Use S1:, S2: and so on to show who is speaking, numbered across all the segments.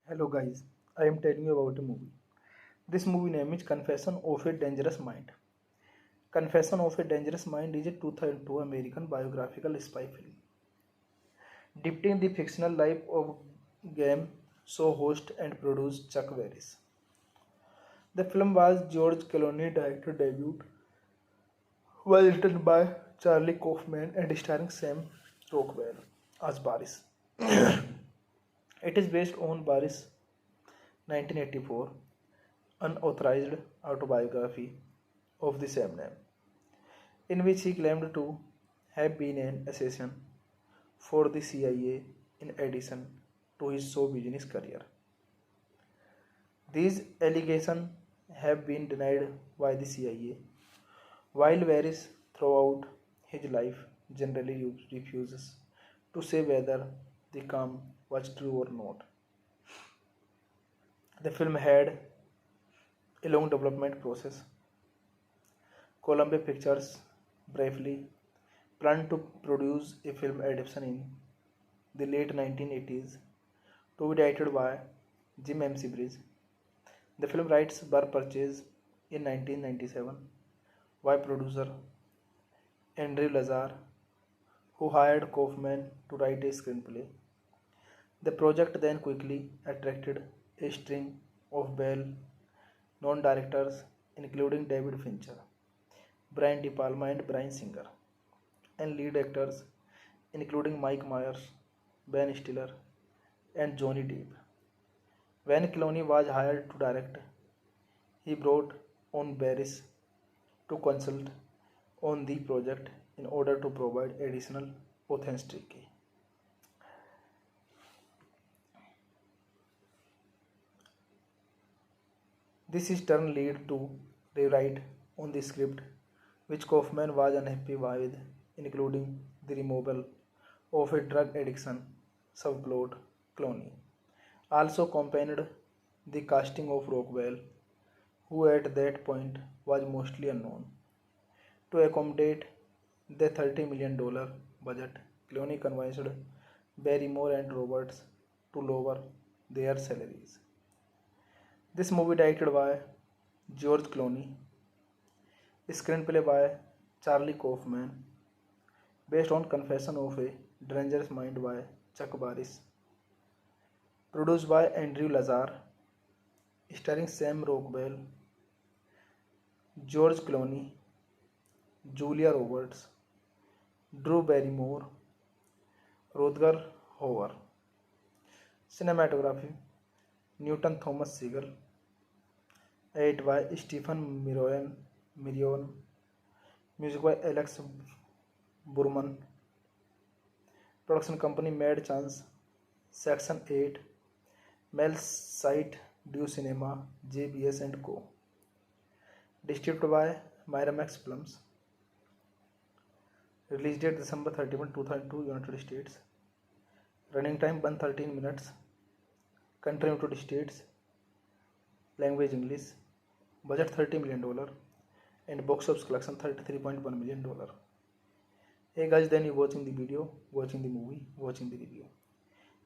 S1: Hello guys, I am telling you about a movie. This movie name is Confession of a Dangerous Mind. Confession of a Dangerous Mind is a 2002 American biographical spy film depicting the fictional life of game show host and producer Chuck Barris. The film was George Clooney director debut, was written by Charlie Kaufman and starring Sam Rockwell as Barris. It is based on Barris' 1984 unauthorized autobiography of the same name, in which he claimed to have been an assassin for the CIA in addition to his show business career. These allegations have been denied by the CIA, while Varys, throughout his life, generally refuses to say whether the claim was true or not. The film had a long development process. Columbia Pictures briefly planned to produce a film adaptation in the late 1980s to be directed by Jim McBride. The film rights were purchased in 1997 by producer Andrew Lazar, who hired Kaufman to write a screenplay. The project then quickly attracted a string of well-known directors, including David Fincher, Brian De Palma, and Bryan Singer, and lead actors including Mike Myers, Ben Stiller, and Johnny Depp. When Clooney was hired to direct, he brought on Barris to consult on the project in order to provide additional authenticity. This in turn led to rewrite on the script, which Kaufman was unhappy with, including the removal of a drug addiction subplot. Clooney also accompanied the casting of Rockwell, who at that point was mostly unknown. To accommodate the $30 million budget, Clooney convinced Barrymore and Roberts to lower their salaries. This movie directed by George Clooney, screenplay by Charlie Kaufman, based on Confession of a Dangerous Mind by Chuck Barris, produced by Andrew Lazar, starring Sam Rockwell, George Clooney, Julia Roberts, Drew Barrymore, Rutger Hauer. Cinematography Newton Thomas Sigel, edited by Stephen Mirion, music by Alex Burman, production company Mad Chance, Section 8, Mel Site Du Cinema, JBS and Co. Distributed by Miramax Films. Release date December 31, 2002, United States. Running time 113 minutes. Country United States. Language English. Budget $30 million. And box office collection $33.1 million. Hey guys, then you watching the video, watching the movie, watching the review.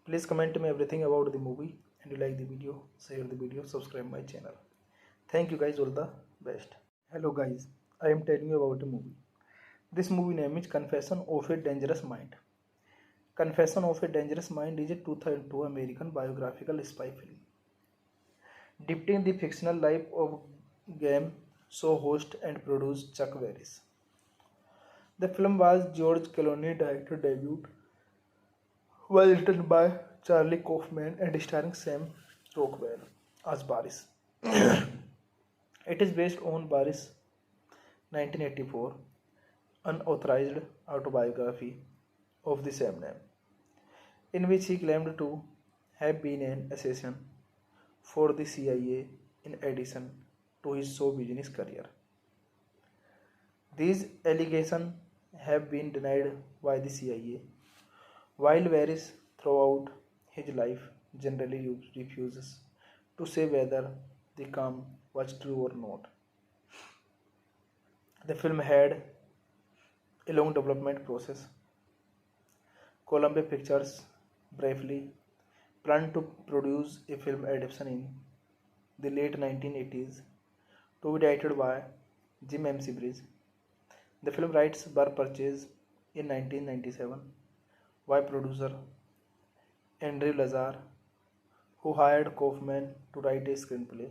S1: Please comment me everything about the movie, and you like the video, share the video, subscribe my channel. Thank you guys, all the best. Hello guys, I am telling you about a movie. This movie name is Confession of a Dangerous Mind. Confession of a Dangerous Mind is a 2002 American biographical spy film depicting the fictional life of game show host and producer Chuck Barris. The film was George Clooney director debut, was written by Charlie Kaufman and starring Sam Rockwell as Barris. It is based on Barris' 1984 unauthorized autobiography of the same name, in which he claimed to have been an assassin for the CIA in addition to his show business career. These allegations have been denied by the CIA, while Varys, throughout his life, generally refuses to say whether the claim was true or not. The film had a long development process. Columbia Pictures briefly planned to produce a film adaptation in the late 1980s to be directed by Jim MC Bridge. The film rights were purchased in 1997 by producer Andrew Lazar, who hired Kaufman to write a screenplay.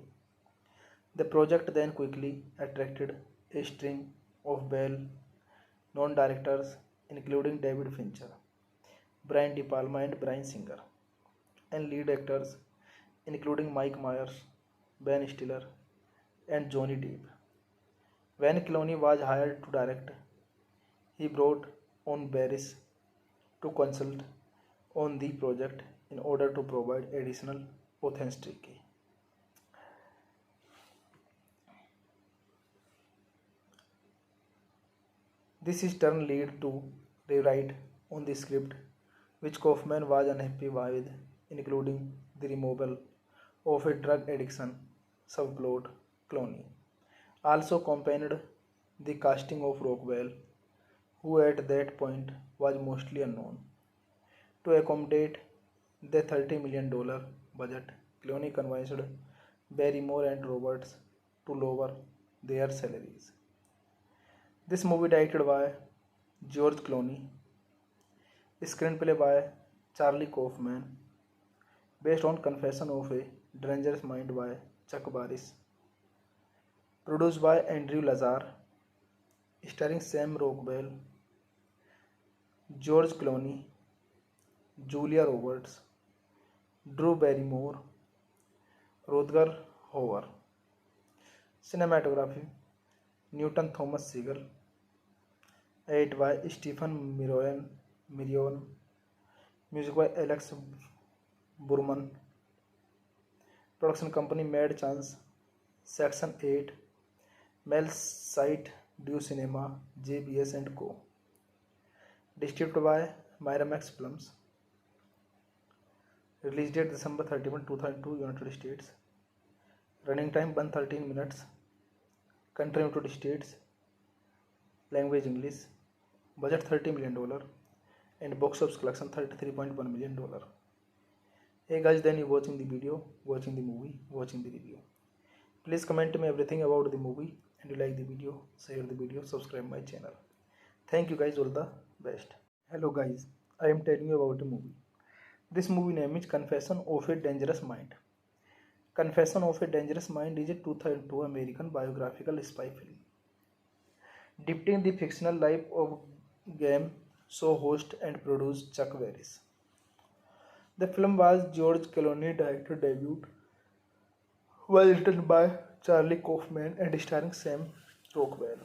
S1: The project then quickly attracted a string of well-known directors, including David Fincher, Brian De Palma, and Bryan Singer, and lead actors including Mike Myers, Ben Stiller, and Johnny Depp. When Clooney was hired to direct, he brought on Barris to consult on the project in order to provide additional authenticity. This in turn led to rewrite on the script, which Kaufman was unhappy with, including the removal of a drug addiction subplot. Clooney also accompanied the casting of Rockwell, who at that point was mostly unknown. To accommodate the $30 million budget, Clooney convinced Barrymore and Roberts to lower their salaries. This movie directed by George Clooney, screenplay by Charlie Kaufman, based on Confession of a Dangerous Mind by Chuck Barris, produced by Andrew Lazar, starring Sam Rockwell, George Clooney, Julia Roberts, Drew Barrymore, Rutger Hauer. Cinematography Newton Thomas Sigel, edit by Stephen Mirion, music by Alex Burman, production company Mad Chance, Section 8, Mel Site Du Cinema, JBS and Co. Distributed by Miramax Films. Release date December 31, 2002, United States. Running time 113 minutes. Country United States. Language English. Budget $30 million. And box office collection $33.1 million. Hey guys, then you watching the video, watching the movie, watching the review. Please comment me everything about the movie, and you like the video, share the video, subscribe my channel. Thank you guys, all the best. Hello guys, I am telling you about a movie. This movie name is Confession of a Dangerous Mind. Confession of a Dangerous Mind is a 2002 American biographical spy film depicting the fictional life of game show host and producer Chuck Barris. The film was George Clooney's director debut, was written by Charlie Kaufman and starring Sam Rockwell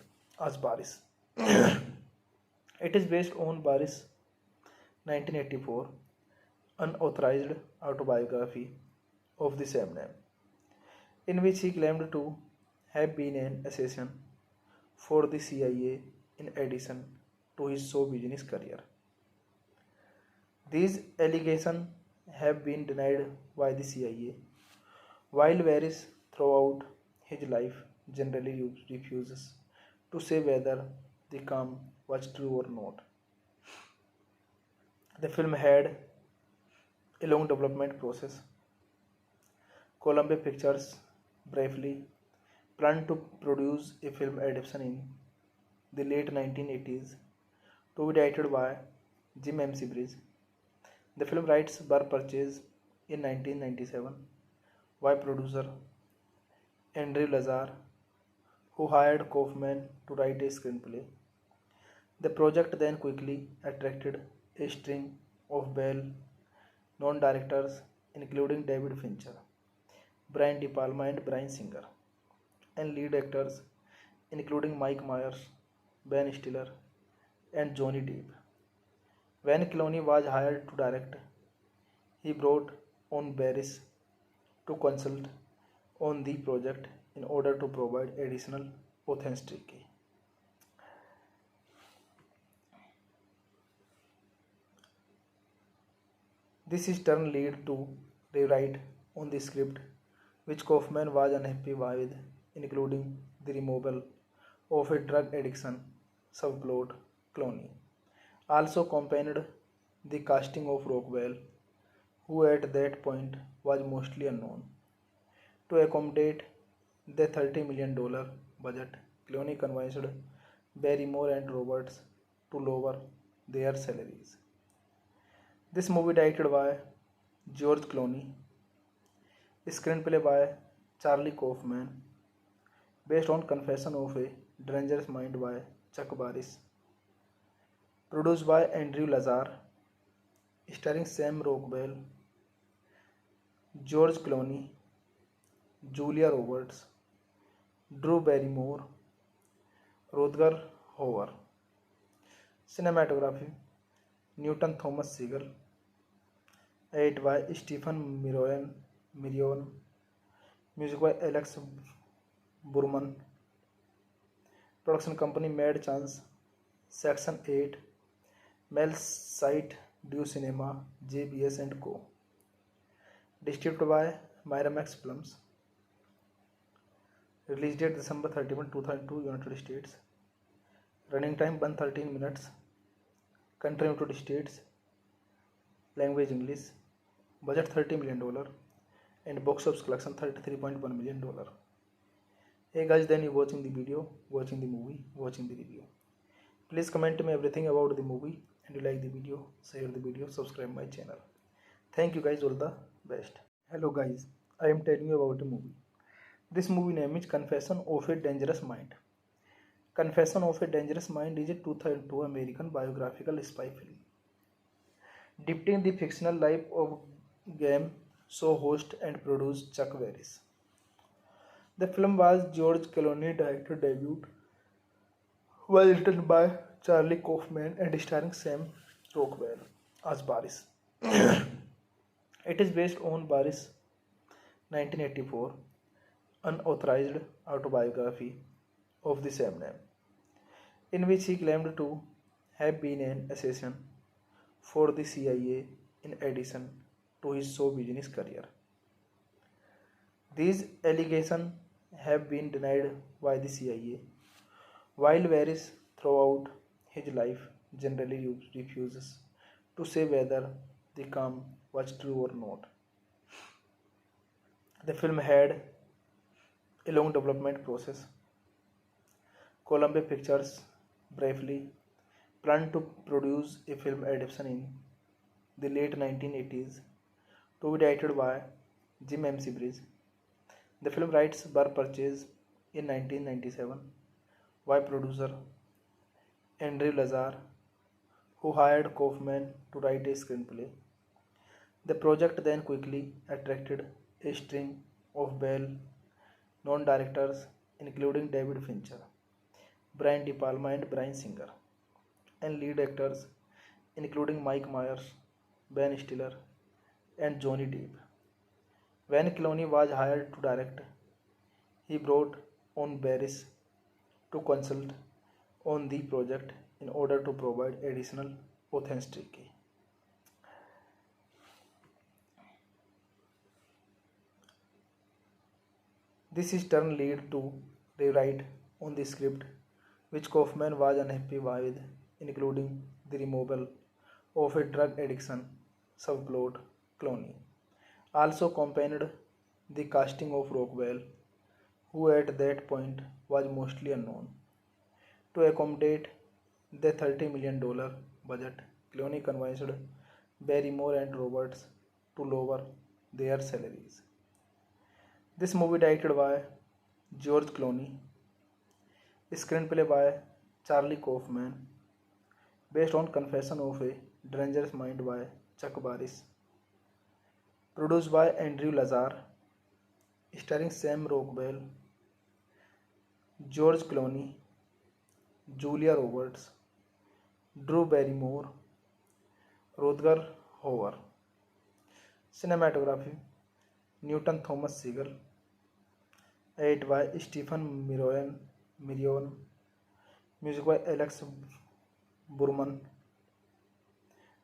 S1: as Barris. It is based on Barris' 1984 unauthorized autobiography of the same name, in which he claimed to have been an assassin for the CIA in addition to his show business career. These allegations have been denied by the CIA, while Barris throughout his life generally refuses to say whether the claim was true or not. The film had a long development process. Columbia Pictures briefly planned to produce a film adaptation in the late 1980s to be directed by Jim MC Bridge. The film rights were purchased in 1997 by producer Andrew Lazar, who hired Kaufman to write a screenplay. The project then quickly attracted a string of well-known directors, including David Fincher, Brian De Palma, and Bryan Singer, and lead actors including Mike Myers, Ben Stiller, and Johnny Depp. When Clooney was hired to direct, he brought on Barris to consult on the project in order to provide additional authenticity. This in turn led to rewrite on the script, which Kaufman was unhappy with, including the removal of a drug addiction subplot. Clooney also accompanied the casting of Rockwell, who at that point was mostly unknown. To accommodate the $30 million budget, Clooney convinced Barrymore and Roberts to lower their salaries. This movie directed by George Clooney, screenplay by Charlie Kaufman, based on Confession of a Dangerous Mind by Chuck Barris, produced by Andrew Lazar, starring Sam Rockwell, George Clooney, Julia Roberts, Drew Barrymore, Rutger Hauer. Cinematography Newton Thomas Sigel, edited by Stephen Mirion, music by Alex Burman, production company Mad Chance, Section 8, Mel Site Du Cinema, JBS and Co. Distributed by Miramax Films. Release date December 31, 2002, United States. Running time 113 minutes. Country United States. Language English. Budget $30 million. And box office collection $33.1 million. Hey guys, then you watching the video, watching the movie, watching the review. Please comment me everything about the movie, and you like the video, share the video, subscribe my channel. Thank you guys, all the best. Hello guys, I am telling you about a movie. This movie name is Confession of a Dangerous Mind. Confession of a Dangerous Mind is a 2002 American biographical spy film depicting the fictional life of game show host and producer Chuck Barris. The film was George Clooney's director debut, was written by Charlie Kaufman and starring Sam Rockwell as Barris. It is based on Barris' 1984 unauthorized autobiography of the same name, in which he claimed to have been an assassin for the CIA in addition to his show business career. These allegations have been denied by the CIA, while Barris throughout his life generally refuses to say whether the claim was true or not. The film had a long development process. Columbia Pictures briefly planned to produce a film adaptation in the late 1980s to be directed by Jim M. Bridge. The film rights were purchased in 1997 by producer Andrew Lazar, who hired Kaufman to write a screenplay. The project then quickly attracted a string of well-known directors, including David Fincher, Brian De Palma, and Bryan Singer, and lead actors including Mike Myers, Ben Stiller, and Johnny Depp. When Clooney was hired to direct, he brought on Barris to consult on the project in order to provide additional authenticity. This in turn led to rewrite on the script, which Kaufman was unhappy with, including the removal of a drug addiction subplot. Clooney also accompanied the casting of Rockwell, who at that point was mostly unknown. To accommodate the $30 million budget, Clooney convinced Barrymore and Roberts to lower their salaries. This movie directed by George Clooney, screenplay by Charlie Kaufman, based on Confession of a Dangerous Mind by Chuck Barris, produced by Andrew Lazar, starring Sam Rockwell, George Clooney, Julia Roberts, Drew Barrymore, Rutger Hauer. Cinematography Newton Thomas Sigel, edited by Stephen Mirion, music by Alex Burman,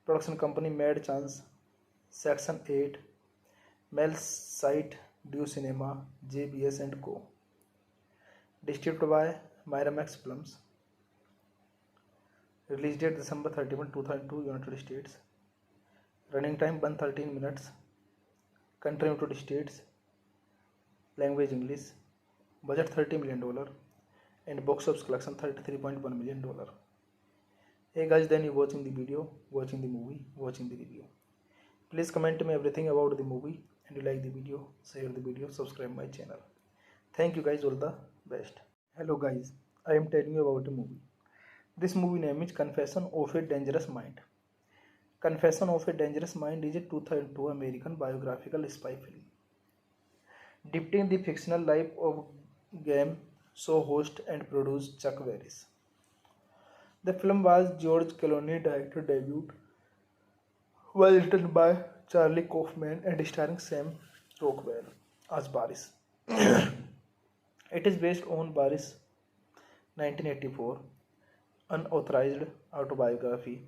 S1: production company Mad Chance, Section 8, Mel Site Du Cinema, JBS and Co. Distributed by Miramax Films. Release date December 31, 2002, United States. Running time 113 minutes. Country United States. Language English. Budget $30 million. And box office collection $33.1 million. Hey guys, then you watching the video, watching the movie, watching the review. Please comment me everything about the movie, and you like the video, share the video, subscribe my channel. Thank you guys, all the best. Hello guys, I am telling you about a movie. This movie name is Confession of a Dangerous Mind. Confession of a Dangerous Mind is a 2002 American biographical spy film depicting the fictional life of game show host and producer Chuck Barris. The film was George Clooney's director debut, was written by Charlie Kaufman and starring Sam Rockwell as Barris. It is based on Barris' 1984 unauthorized autobiography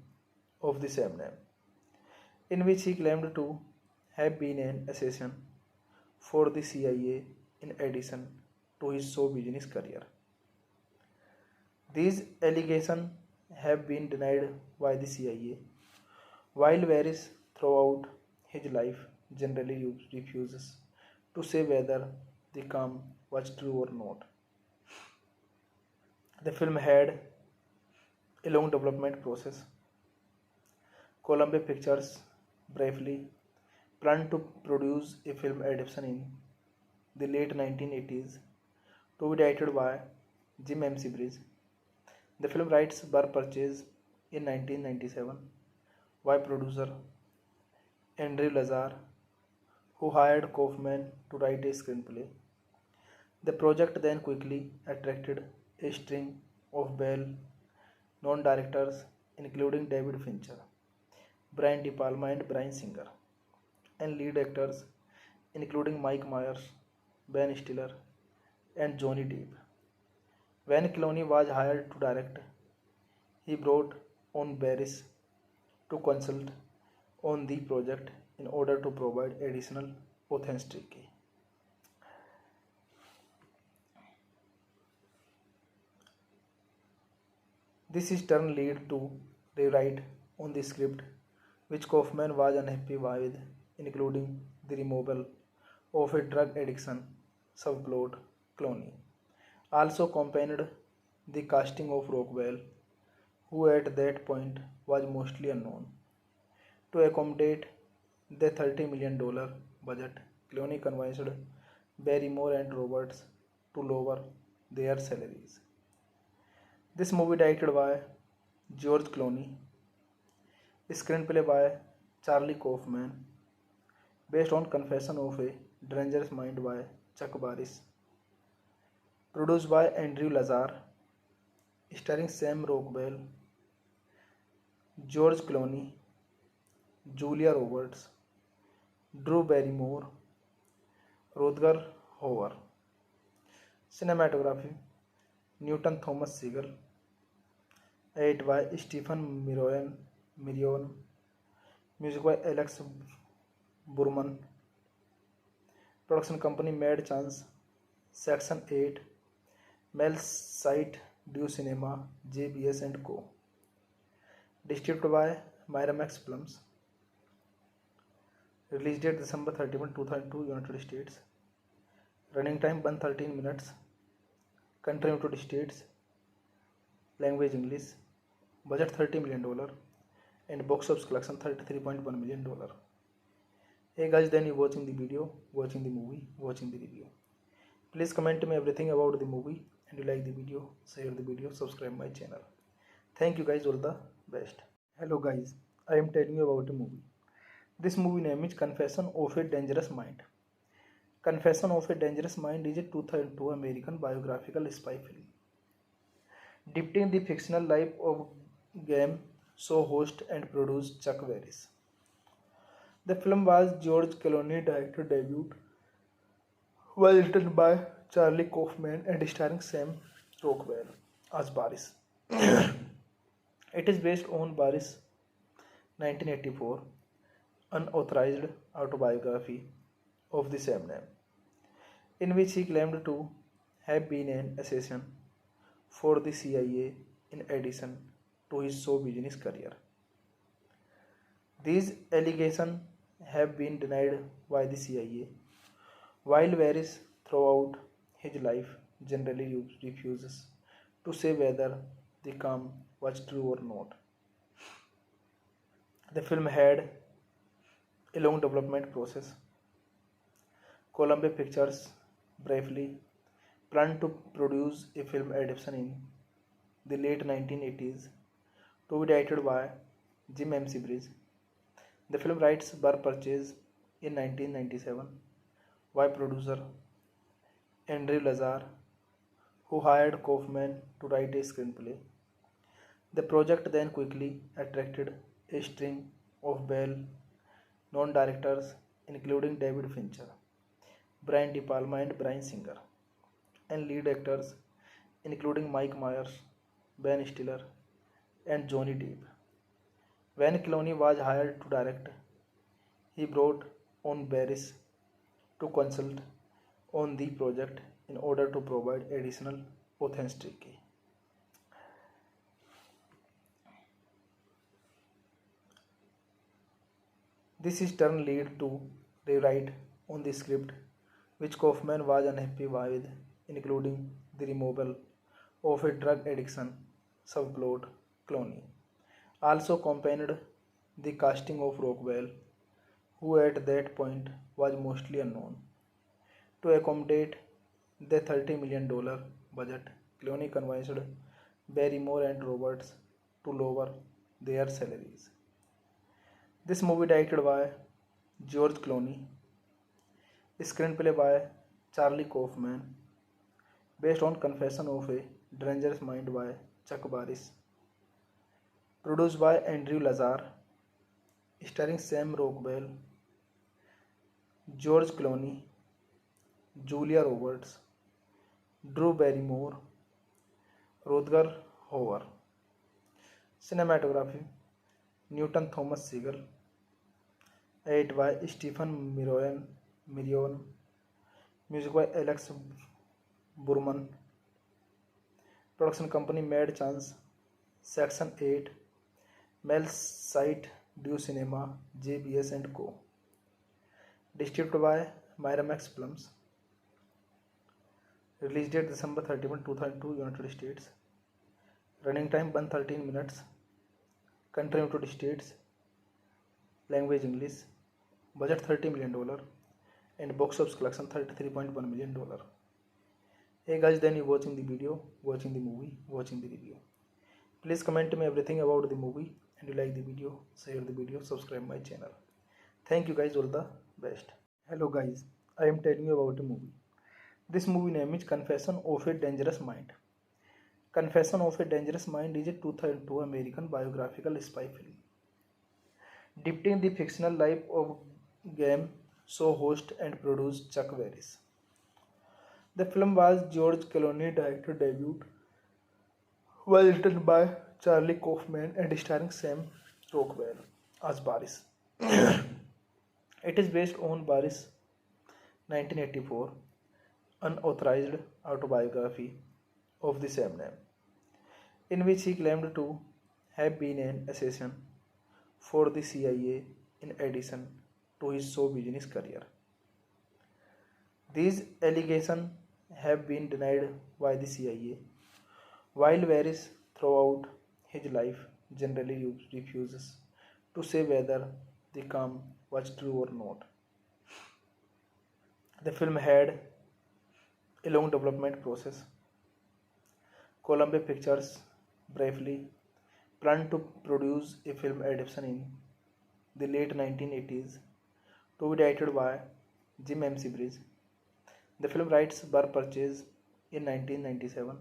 S1: of the same name, in which he claimed to have been an assassin for the CIA in addition to his show business career. These allegations have been denied by the CIA, while Varys throughout his life generally refuses to say whether the claim was true or not. The film had a long development process. Columbia Pictures briefly planned to produce a film adaptation in the late 1980s to be directed by Jim M. Bridge. The film rights were purchased in 1997 by producer Andrew Lazar, who hired Kaufman to write a screenplay. The project then quickly attracted a string of well-known directors, including David Fincher, Brian De Palma, and Bryan Singer, and lead actors including Mike Myers, Ben Stiller, and Johnny Depp. When Clooney was hired to direct, he brought on Barris to consult on the project in order to provide additional authenticity. This in turn led to rewrite on the script, which Kaufman was unhappy with, including the removal of a drug addiction subplot. Clooney also accompanied the casting of Rockwell, who at that point was mostly unknown. To accommodate the $30 million budget, Clooney convinced Barrymore and Roberts to lower their salaries. This movie directed by George Clooney, screenplay by Charlie Kaufman, based on Confession of a Dangerous Mind by Chuck Barris, produced by Andrew Lazar, starring Sam Rockwell, George Clooney, Julia Roberts, Drew Barrymore, Rutger Hauer. Cinematography Newton Thomas Sigel, edited by Stephen Mirion, music by Alex Burman. Production company Mad Chance, Section 8, Mel Site Du Cinema, JBS and Co. Distributed by Miramax Films. Release date December 31, 2002, United States. Running time 113 minutes. Country United States. Language English. Budget $30 million. And box office collection $33.1 million. Hey guys, then you watching the video, watching the movie, watching the review. Please comment me everything about the movie, and you like the video, share the video, subscribe my channel. Thank you guys, all the best. Hello guys, I am telling you about a movie. This movie name is Confession of a Dangerous Mind. Confession of a Dangerous Mind is a 2002 American biographical spy film depicting the fictional life of game show host and producer Chuck Barris. The film was George Clooney's director debut, was written by Charlie Kaufman and starring Sam Rockwell as Barris. It is based on Barris' 1984 unauthorized autobiography of the same name, in which he claimed to have been an assassin for the CIA in addition to his show business career. These allegations have been denied by the CIA, while Varys, throughout his life, generally refuses to say whether the claim was true or not. The film had a long development process. Columbia Pictures briefly planned to produce a film adaptation in the late 1980s to be directed by Jim M. Bridge. The film rights were purchased in 1997 by producer Andrew Lazar, who hired Kaufman to write a screenplay. The project then quickly attracted a string of well-known directors, including David Fincher, Brian De Palma, and Bryan Singer, and lead actors including Mike Myers, Ben Stiller, and Johnny Depp. When Clooney was hired to direct, he brought on Barris to consult on the project in order to provide additional authenticity. This in turn led to rewrite on the script, which Kaufman was unhappy with, including the removal of a drug addiction subplot. Clooney also accompanied the casting of Rockwell, who at that point was mostly unknown. To accommodate the $30 million budget, Clooney convinced Barrymore and Roberts to lower their salaries. This movie directed by George Clooney, screenplay by Charlie Kaufman, based on Confession of a Dangerous Mind by Chuck Barris, produced by Andrew Lazar, starring Sam Rockwell, George Clooney, Julia Roberts, Drew Barrymore, Rutger Hauer. Cinematography Newton Thomas Sigel, edited by Stephen Mirion, music by Alex Burman. Production company Mad Chance, Section 8, Mel Site Du Cinema, JBS and Co. Distributed by Miramax Films. Release date December 31, 2002, United States. Running time 113 minutes. Country United States. Language English. Budget $30 million. And box office collection $33.1 million. Hey guys, then you watching the video, watching the movie, watching the review. Please comment me everything about the movie, and you like the video, share the video, subscribe my channel. Thank you guys, all the best. Hello guys, I am telling you about a movie. This movie name is Confession of a Dangerous Mind. Confession of a Dangerous Mind is a 2002 American biographical spy film depicting the fictional life of game show host and producer Chuck Barris. The film was George Clooney's director debut, was written by Charlie Kaufman and starring Sam Rockwell as Barris. It is based on Barris' 1984 unauthorized autobiography of the same name, in which he claimed to have been an assassin for the CIA in addition to his show business career. These allegations have been denied by the CIA, while Varys, throughout his life, generally refuses to say whether the claim was true or not. The film had a long development process. Columbia Pictures briefly planned to produce a film adaptation in the late 1980s to be directed by Jim M. Bridge. The film rights were purchased in 1997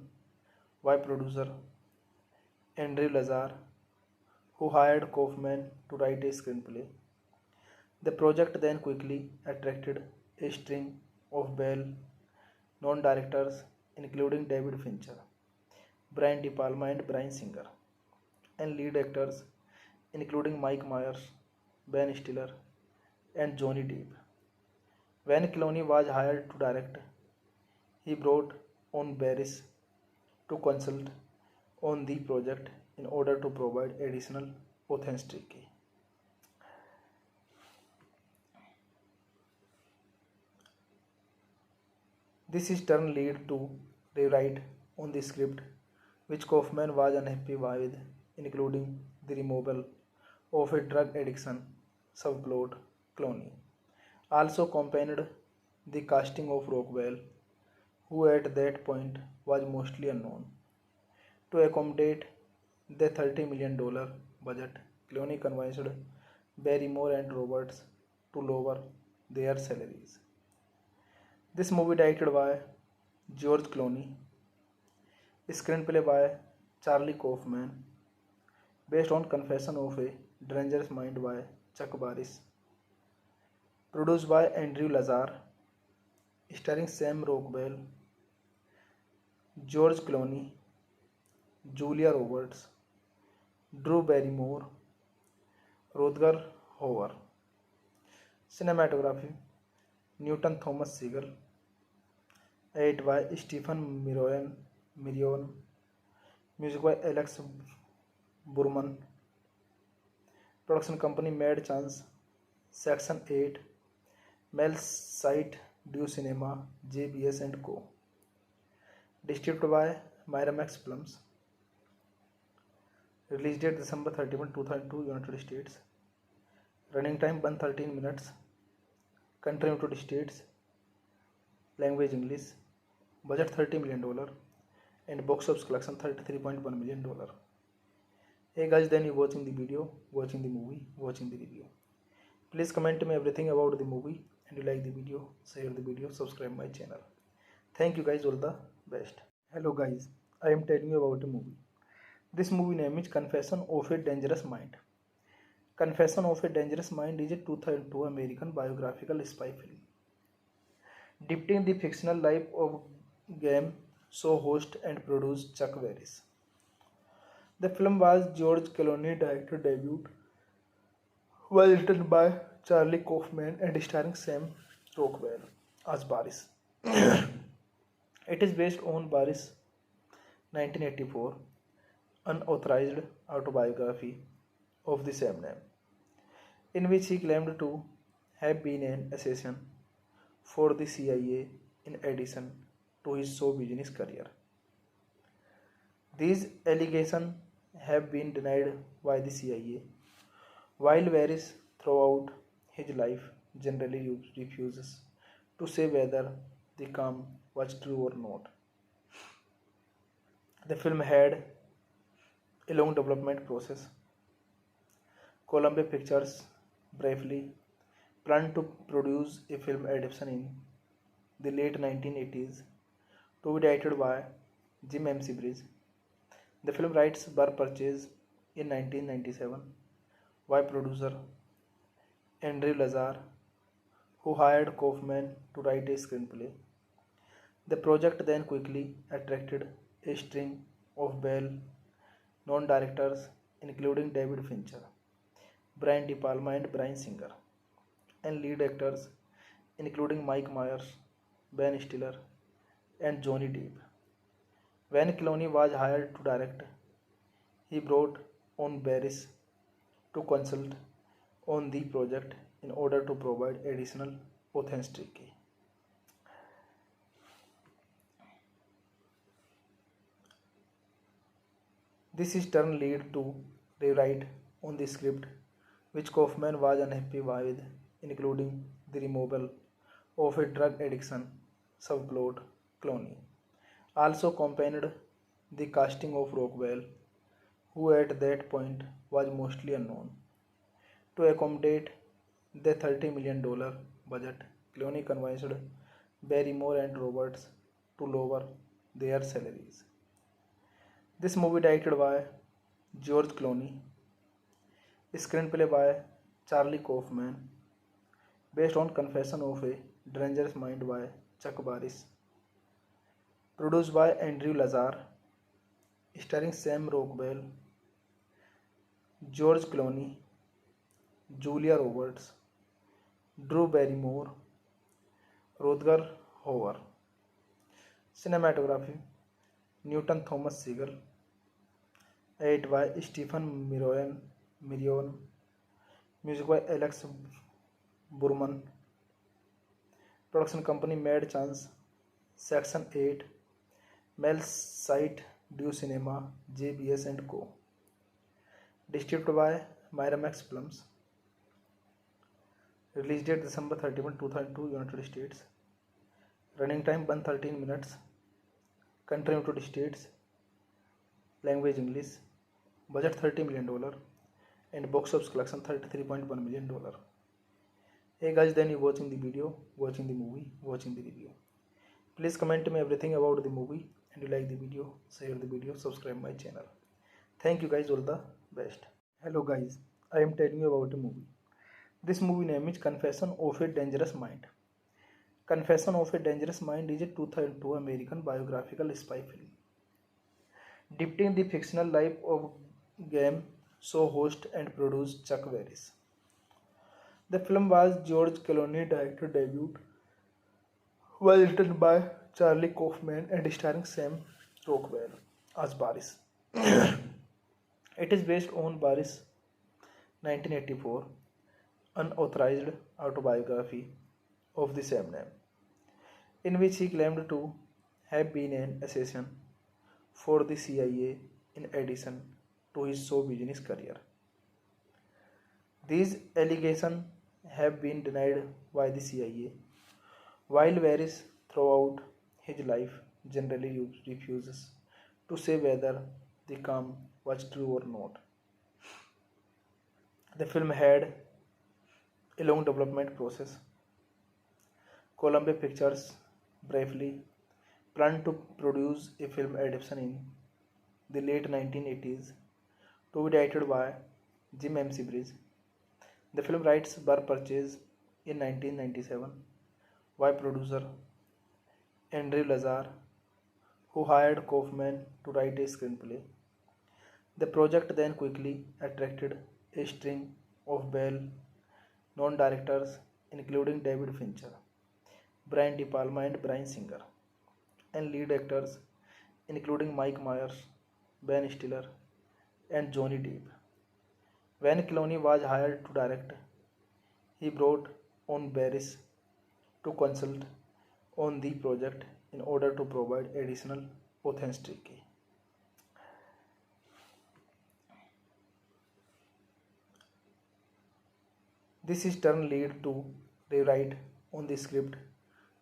S1: by producer Andrew Lazar, who hired Kaufman to write a screenplay. The project then quickly attracted a string of well-known directors, including David Fincher, Brian De Palma, and Bryan Singer, and lead actors including Mike Myers, Ben Stiller, and Johnny Depp. When Clooney was hired to direct, he brought on Barris to consult on the project in order to provide additional authenticity. This is turned lead to rewrite on the script, which Kaufman was unhappy with, including the removal of a drug addiction subplot. Clooney also accompanied the casting of Rockwell, who at that point was mostly unknown. To accommodate the $30 million budget, Clooney convinced Barrymore and Roberts to lower their salaries. This movie directed by George Clooney, screenplay by Charlie Kaufman, based on Confession of a Dangerous Mind by Chuck Barris, produced by Andrew Lazar, starring Sam Rockwell, George Clooney, Julia Roberts, Drew Barrymore, Rutger Hauer. Cinematography Newton Thomas Sigel, edited by Stephen Mirion, music by Alex Burman. Production company Mad Chance, Section 8, Mel Site Du Cinema, JBS and Co. Distributed by Miramax Films. Release date December 31, 2002, United States. Running time 113 minutes. Country United States. Language English. Budget $30 million. And box office collection $33.1 million. Hey guys, then you watching the video, watching the movie, watching the review. Please comment me everything about the movie, and you like the video, share the video, subscribe my channel. Thank you guys, all the best. Hello guys, I am telling you about a movie. This movie name is Confession of a Dangerous Mind. Confession of a Dangerous Mind is a 2002 American biographical spy film depicting the fictional life of game show host and producer Chuck Barris. The film was George Clooney's director debut, was written by Charlie Kaufman and starring Sam Rockwell as Barris. It is based on Barris' 1984 unauthorized autobiography of the same name, in which he claimed to have been an assassin for the CIA in addition to his show business career. These allegations have been denied by the CIA, while Barris throughout his life generally refuses to say whether the claim was true or not. The film had a long development process. Columbia Pictures briefly planned to produce a film adaptation in the late 1980s to be directed by Jim McBride. The film rights were purchased in 1997 by producer Andrew Lazar, who hired Kaufman to write a screenplay. The project then quickly attracted a string of well-known directors, including David Fincher, Brian De Palma, and Bryan Singer, and lead actors including Mike Myers, Ben Stiller, and Johnny Depp. When Clooney was hired to direct, he brought on Barris to consult on the project in order to provide additional authenticity. This is turned lead to rewrite on the script, which Kaufman was unhappy with, including the removal of a drug addiction subplot. Clooney also accompanied the casting of Rockwell, who at that point was mostly unknown. To accommodate the $30 million budget, Clooney convinced Barrymore and Roberts to lower their salaries. This movie directed by George Clooney, screenplay by Charlie Kaufman, based on Confession of a Dangerous Mind by Chuck Barris, produced by Andrew Lazar, starring Sam Rockwell, George Clooney, Julia Roberts, Drew Barrymore, Rutger Hauer. Cinematography Newton Thomas Sigel, edited by Stephen Mirion, music by Alex Burman. Production company Mad Chance, Section 8, Mel Site Du Cinema, JBS and Co. Distributed by Miramax Films. Release date December 31, 2002, United States. Running time 113 minutes. Country United States. Language English. Budget $30 million. And box office collection $33.1 million. Hey guys, then you watching the video, watching the movie, watching the review. Please comment me everything about the movie, and you like the video, share the video, subscribe my channel. Thank you guys, all the best. Hello guys, I am telling you about a movie. This movie name is Confession of a Dangerous Mind. Confession of a Dangerous Mind is a 2002 American biographical spy film depicting the fictional life of game show host and producer Chuck Barris. The film was George Clooney's director debut, was written by Charlie Kaufman and starring Sam Rockwell as Barris. It is based on Barris' 1984 unauthorized autobiography of the same name, in which he claimed to have been an assassin for the CIA in addition to his show business career. These allegations have been denied by the CIA, while Barris throughout his life generally refuses to say whether the claim was true or not. The film had a long development process. Columbia Pictures briefly planned to produce a film adaptation in the late 1980s to be directed by Jim McBride. The film rights were purchased in 1997 by producer Andrew Lazar, who hired Kaufman to write a screenplay. The project then quickly attracted a string of well-known directors, including David Fincher, Brian De Palma, and Bryan Singer, and lead actors including Mike Myers, Ben Stiller, and Johnny Depp. When Clooney was hired to direct, he brought on Barris to consult on the project in order to provide additional authenticity. This in turn led to rewrite on the script,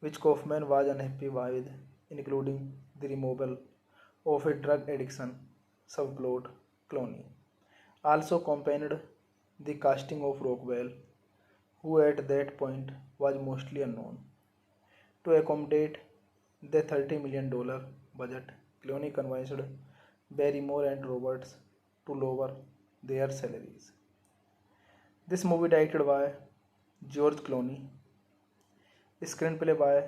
S1: which Kaufman was unhappy with, including the removal of a drug addiction subplot. Clooney also accompanied the casting of Rockwell, who at that point was mostly unknown. To accommodate the $30 million budget, Clooney convinced Barrymore and Roberts to lower their salaries. This movie directed by George Clooney, screenplay by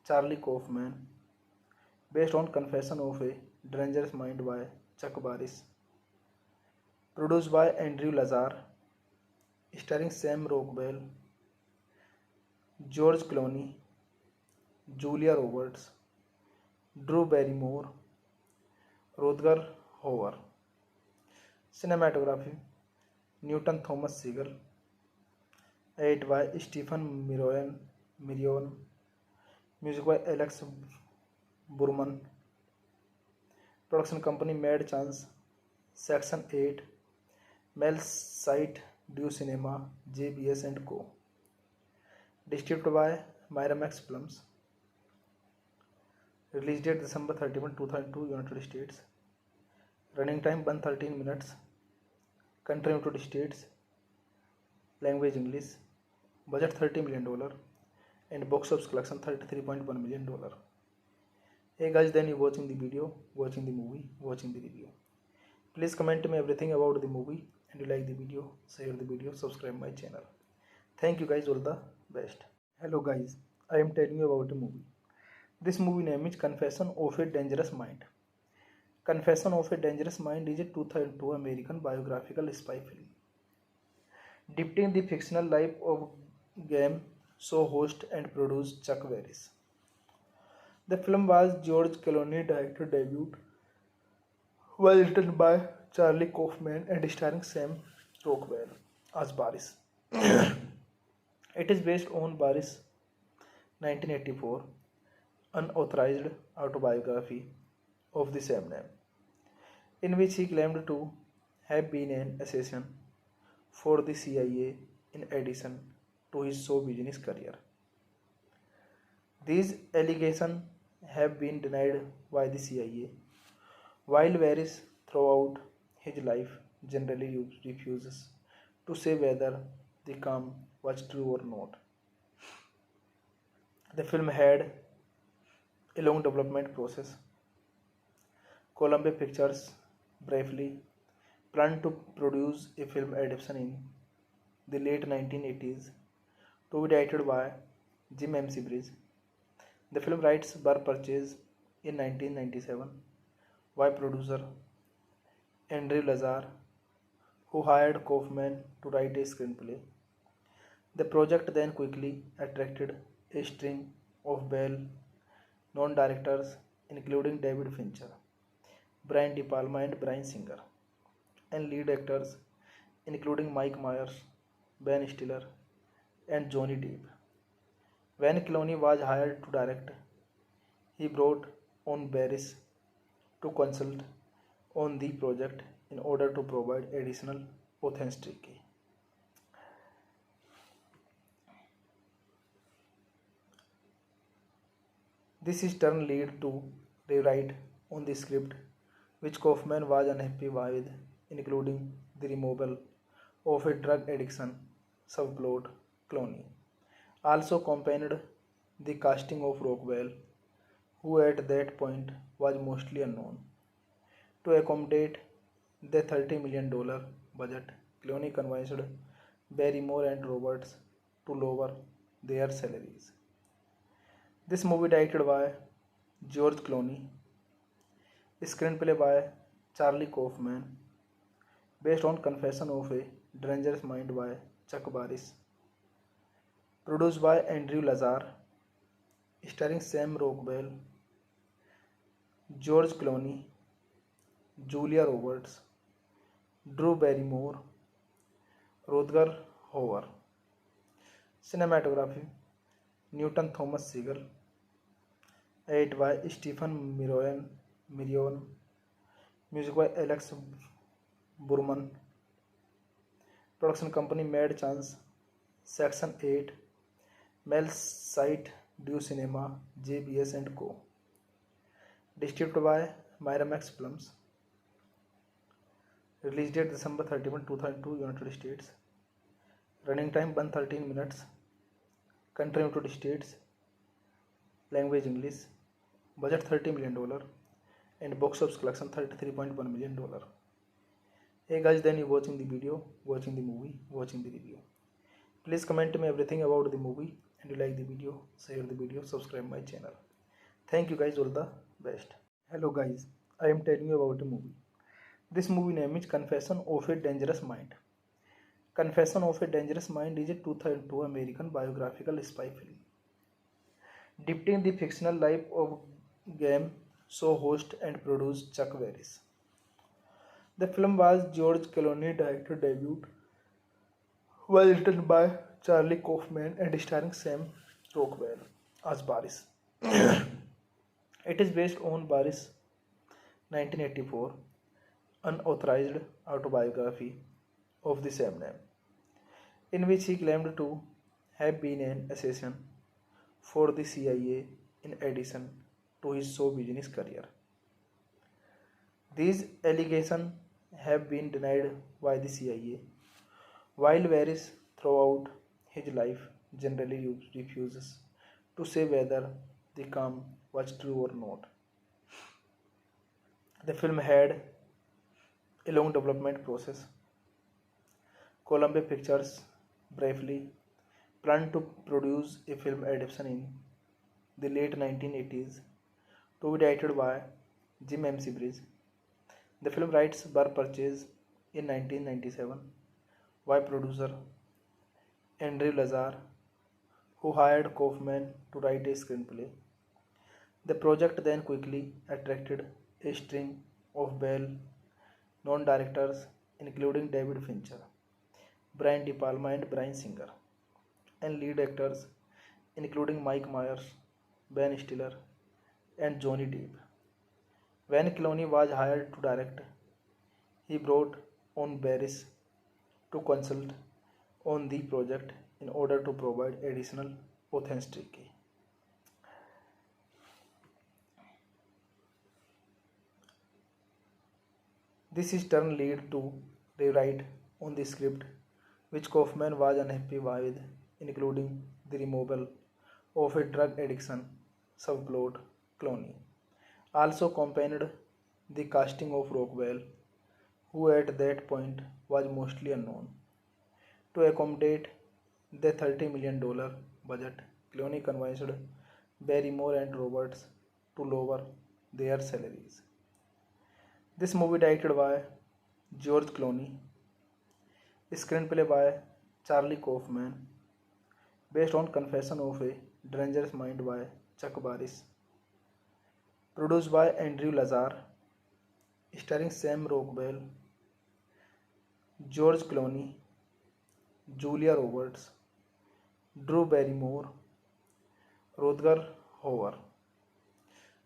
S1: Charlie Kaufman, based on Confession of a Dangerous Mind by Chuck Barris, produced by Andrew Lazar, starring Sam Rockwell, George Clooney, Julia Roberts, Drew Barrymore, Rutger Hauer. Cinematography Newton Thomas Sigel. Edit by Stephen Mirion. Music by Alex Burman. Production company Mad Chance. Section 8, Mel Site Du Cinema, JBS and Co. Distributed by Miramax Films. Release date December 31, 2002, United States. Running time 113 minutes. Country United States. Language English. Budget $30 million. And box office collection $33.1 million. Hey guys, then you watching the video, watching the movie, watching the review. Please comment me everything about the movie, and you like the video, share the video, subscribe my channel. Thank you guys, all the best. Hello guys, I am telling you about a movie. This movie name is Confession of a Dangerous Mind. Confession of a Dangerous Mind is a 2002 American biographical spy film depicting the fictional life of game show host and producer Chuck Barris. The film was George Clooney's director debut, was written by Charlie Kaufman and starring Sam Rockwell as Barris. It is based on Barris' 1984 unauthorized autobiography of the same name, in which he claimed to have been an assassin for the CIA in addition to his show business career. These allegations have been denied by the CIA, while Varys throughout his life generally refuses to say whether the claim was true or not. The film had a long development process. Columbia Pictures briefly planned to produce a film adaptation in the late 1980s to be directed by Jim McBride. The film rights were purchased in 1997 by producer Andrew Lazar, who hired Kaufman to write a screenplay. The project then quickly attracted a string of well-known directors, including David Fincher, Brian De Palma, and Bryan Singer, and lead actors including Mike Myers, Ben Stiller, and Johnny Depp. When Clooney was hired to direct, he brought on Varys to consult on the project in order to provide additional authenticity. This in turn led to rewrite on the script, which Kaufman was unhappy with, including the removal of a drug addiction subplot. Clooney also accompanied the casting of Rockwell, who at that point was mostly unknown. To accommodate the $30 million budget, Clooney convinced Barrymore and Roberts to lower their salaries. This movie directed by George Clooney, screenplay by Charlie Kaufman, based on Confession of a Dangerous Mind by Chuck Barris, produced by Andrew Lazar, starring Sam Rockwell, George Clooney, Julia Roberts, Drew Barrymore, Rutger Hauer. Cinematography Newton Thomas Sigel, edit by Stephen Mirion, music by Alex Burman. Production company Mad Chance, Section 8, Mel Site Du Cinema, JBS and Co. Distributed by Miramax Films. Release date December 31, 2002, United States. Running time 113 minutes. Country United States. Language English. Budget $30 million. And box office collection $33.1 million. Hey guys, then you watching the video, watching the movie, watching the review. Please comment me everything about the movie, and you like the video, share the video, subscribe my channel. Thank you guys, all the best. Hello guys, I am telling you about a movie. This movie name is Confession of a Dangerous Mind. Confession of a Dangerous Mind is a 2002 American biographical spy film depicting the fictional life of game show host and producer Chuck Barris. The film was George Clooney's director debut, was written by Charlie Kaufman and starring Sam Rockwell as Barris. It is based on Barris' 1984 unauthorized autobiography of the same name, in which he claimed to have been an assassin for the CIA in addition to his show business career. These allegations have been denied by the CIA, while Varys throughout his life generally refuses to say whether the claim was true or not. The film had a long development process. Columbia Pictures briefly planned to produce a film adaptation in the late 1980s to be directed by Jim McBride. The film rights were purchased in 1997 by producer Andrew Lazar, who hired Kaufman to write a screenplay. The project then quickly attracted a string of well-known directors, including David Fincher, Brian De Palma, and Bryan Singer, and lead actors including Mike Myers, Ben Stiller, and Johnny Depp. When Clooney was hired to direct, he brought on Barris to consult on the project in order to provide additional authenticity. This is turn lead to rewrite on the script, which Kaufman was unhappy with, including the removal of a drug addiction subplot. Clooney also accompanied the casting of Rockwell, who at that point was mostly unknown. To accommodate the $30 million budget, Clooney convinced Barrymore and Roberts to lower their salaries. This movie directed by George Clooney, screenplay by Charlie Kaufman, based on Confession of a Dangerous Mind by Chuck Barris, produced by Andrew Lazar, starring Sam Rockwell, George Clooney, Julia Roberts, Drew Barrymore, Rutger Hauer.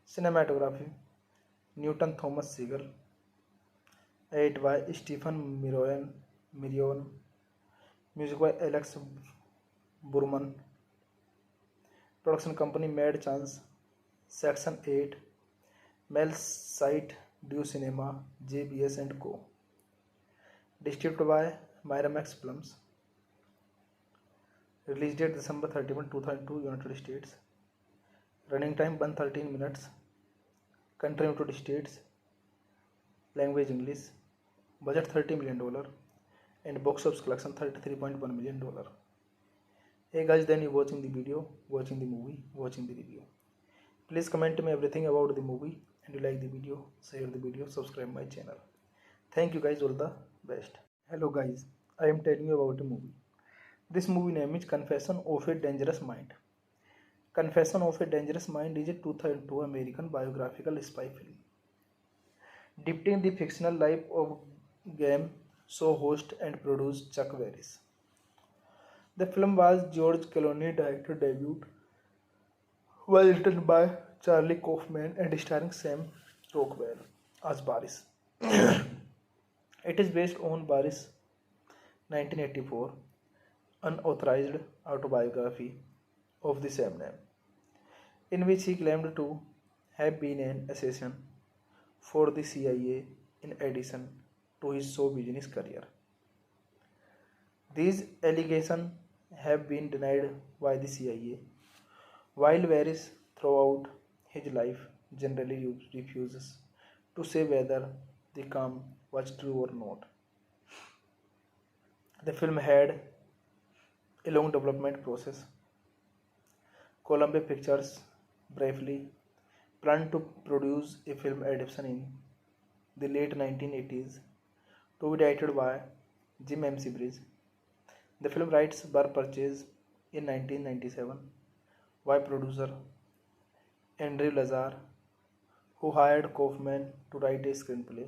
S1: Cinematography Newton Thomas Sigel, edited by Stephen Mirion, music by Alex Burman, production company Mad Chance, Section 8, Mel Site Du Cinema, JBS and Co. Distributed by Miramax Films. Release date December 31, 2002, United States. Running time 113 minutes. Country United States. Language English. Budget $30 million. And box office collection $33.1 million. Hey guys, then you watching the video, watching the movie, watching the review. Please comment me everything about the movie, and you like the video, share the video, subscribe my channel. Thank you guys, all the best. Hello guys, I am telling you about a movie. This movie name is Confession of a Dangerous Mind. Confession of a Dangerous Mind is a 2002 American biographical spy film depicting the fictional life of game show host and producer Chuck Barris. The film was George Clooney's director debut, was written by Charlie Kaufman and starring Sam Rockwell as Barris. It is based on Barris' 1984 unauthorized autobiography of the same name, in which he claimed to have been an assassin for the CIA in addition to his show business career. These allegations have been denied by the CIA, while Barris throughout his life generally refuses to say whether the claim was true or not. The film had a long development process. Columbia Pictures briefly planned to produce a film adaptation in the late 1980s to be directed by Jim M. Bridge. The film rights were purchased in 1997 by producer Andrew Lazar, who hired Kaufman to write a screenplay.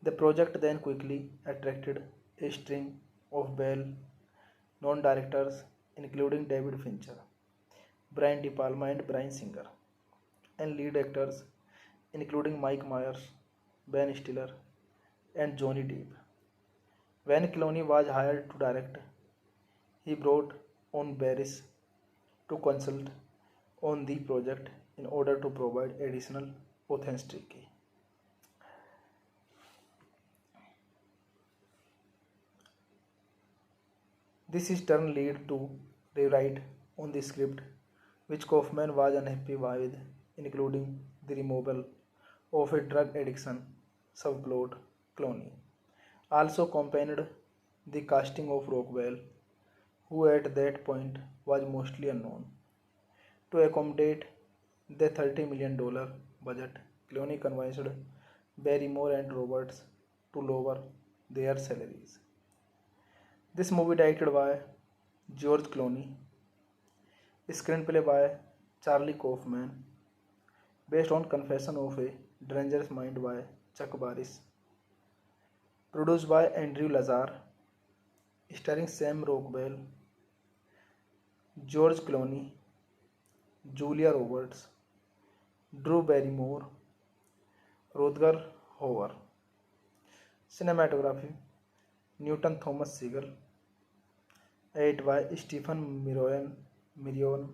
S1: The project then quickly attracted a string of well-known directors, including David Fincher, Brian De Palma, and Bryan Singer, and lead actors including Mike Myers, Ben Stiller, and Johnny Depp. When Clooney was hired to direct, he brought on Barris to consult on the project in order to provide additional authenticity. This is turn lead to rewrite on the script, which Kaufman was unhappy with, including the removal of a drug addiction subplot. Clooney also accompanied the casting of Rockwell, who at that point was mostly unknown. To accommodate the $30 million budget, Clooney convinced Barrymore and Roberts to lower their salaries. This movie directed by George Clooney, screenplay by Charlie Kaufman, based on Confession of a Dangerous Mind by Chuck Barris, produced by Andrew Lazar, starring Sam Rockwell, George Clooney, Julia Roberts, Drew Barrymore, Rutger Hauer. Cinematography Newton Thomas Sigel. Edited by Stephen Mirion.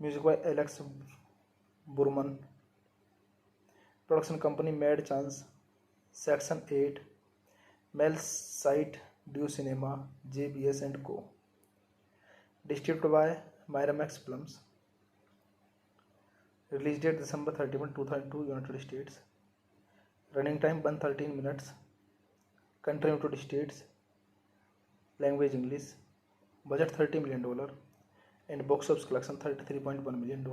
S1: Music by Alex Burman. Production company Mad Chance. Section 8. Mel Site Du Cinema JBS and Co. Distributed by Miramax Films. Release date December 31, 2002, United States. Running time 113 minutes. Country United States. Language English. Budget $30 million. And box office collection $33.1 million.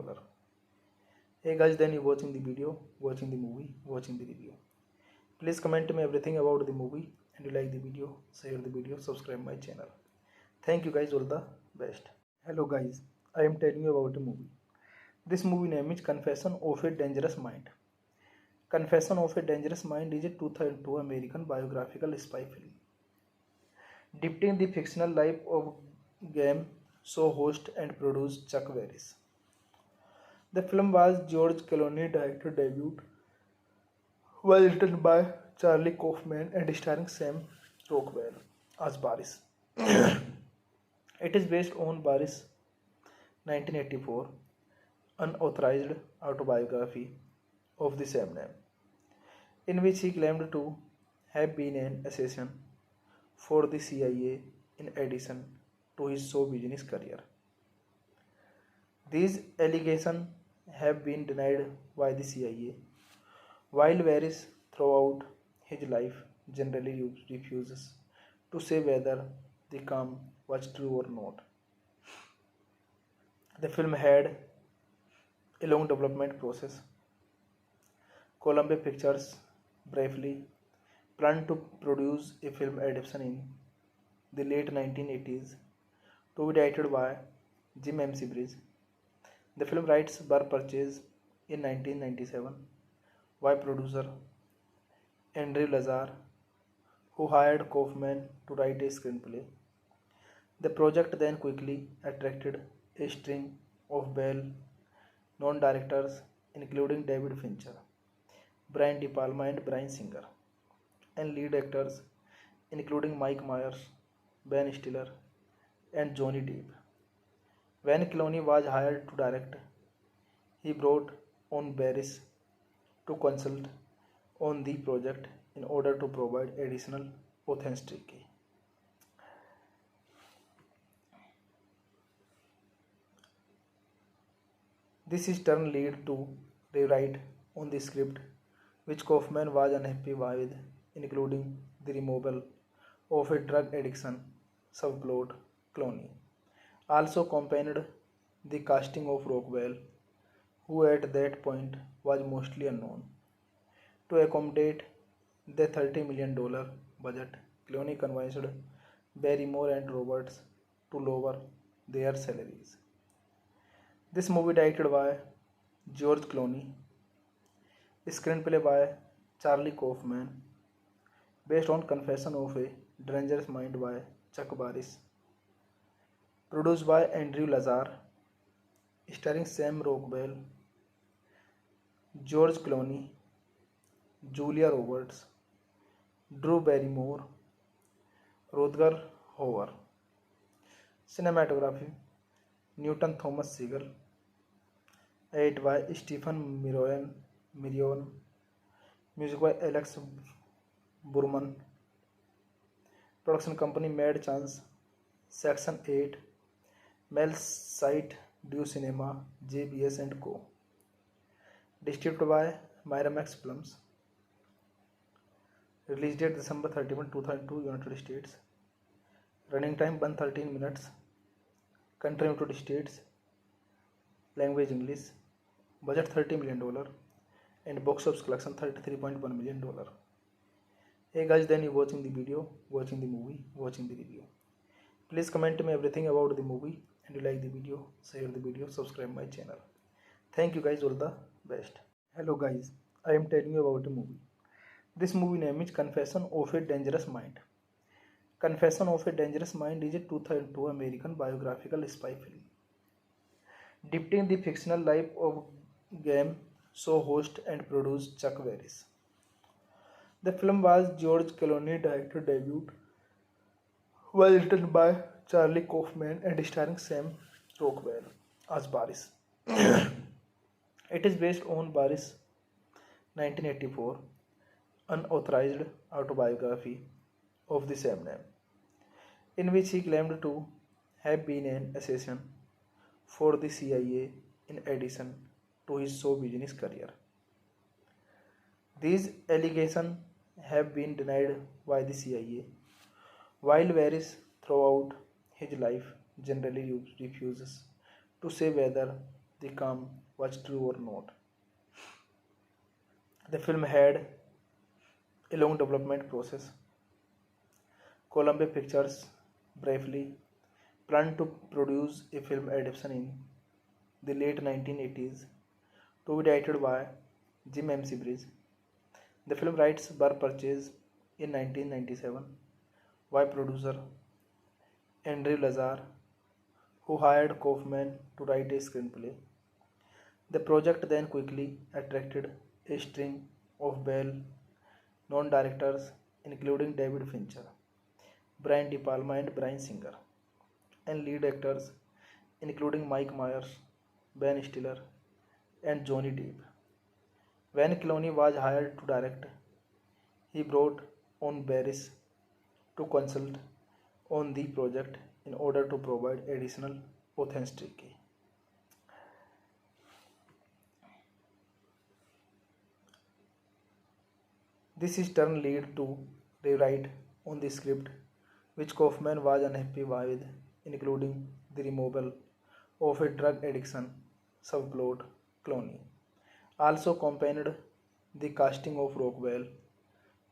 S1: Hey guys, then you watching the video, watching the movie, watching the review. Please comment me everything about the movie, and you like the video, share the video, subscribe my channel. Thank you guys, all the best. Hello guys, I am telling you about a movie. This movie name is Confession of a Dangerous Mind. Confession of a Dangerous Mind is a 2002 American biographical spy film depicting the fictional life of game show host and producer Chuck Barris. The film was George Clooney's director debut, was written by Charlie Kaufman and starring Sam Rockwell as Barris. It is based on Barris' 1984 unauthorized autobiography of the same name, in which he claimed to have been an assassin for the CIA in addition to his show business career. These allegations have been denied by the CIA, while Barris throughout his life generally refuses to say whether the claim was true or not. The film had a long development process. Columbia Pictures briefly planned to produce a film adaptation in the late 1980s to be directed by Jim M. Bridge. The film rights were purchased in 1997 by producer Andrew Lazar, who hired Kaufman to write a screenplay. The project then quickly attracted a string of well-known directors, including David Fincher, Brian De Palma, and Bryan Singer, and lead actors including Mike Myers, Ben Stiller, and Johnny Depp. When Clooney was hired to direct, he brought on Barris to consult on the project in order to provide additional authenticity. This in turn led to rewrite on the script, which Kaufman was unhappy with, including the removal of a drug addiction subplot. Clooney also accompanied the casting of Rockwell, who at that point was mostly unknown. To accommodate the $30 million budget, Clooney convinced Barrymore and Roberts to lower their salaries. This movie directed by George Clooney, screenplay by Charlie Kaufman, based on Confession of a Dangerous Mind by Chuck Barris, produced by Andrew Lazar, starring Sam Rockwell, George Clooney, Julia Roberts, Drew Barrymore, Rutger Hauer. Cinematography Newton Thomas Sigel. Edited by Stephen Mirion. Music by Alex Burman. Production company Mad Chance. Section 8. Mel Site Du Cinema JBS and Co. Distributed by Miramax Films. Release date December 31, 2002, United States. Running time 113 minutes. Country United States. Language English. Budget $30 million. And box office collection $33.1 million. Hey guys, then you watching the video, watching the movie, watching the review. Please comment me everything about the movie, and you like the video, share the video, subscribe my channel. Thank you guys, all the best. Hello guys, I am telling you about a movie. This movie name is Confession of a Dangerous Mind. Confession of a Dangerous Mind is a 2002 American biographical spy film depicting the fictional life of game so host and produced Chuck Barris. The film was George Clooney director debut, was written by Charlie Kaufman and starring Sam Rockwell as Barris. It is based on Barris' 1984 unauthorized autobiography of the same name, in which he claimed to have been an assassin for the CIA in addition to his show business career. These allegations have been denied by the CIA, while Varys throughout his life generally refuses to say whether the claim was true or not. The film had a long development process. Columbia Pictures briefly planned to produce a film adaptation in the late 1980s to be directed by Jim M. Bridge. The film rights were purchased in 1997 by producer Andrew Lazar, who hired Kaufman to write a screenplay. The project then quickly attracted a string of well-known directors, including David Fincher, Brian De Palma, and Bryan Singer, and lead actors including Mike Myers, Ben Stiller, and Johnny Depp. When Clooney was hired to direct, he brought on Barris to consult on the project in order to provide additional authenticity. This in turn led to rewrite on the script, which Kaufman was unhappy with, including the removal of a drug addiction subplot. Clooney also accompanied the casting of Rockwell,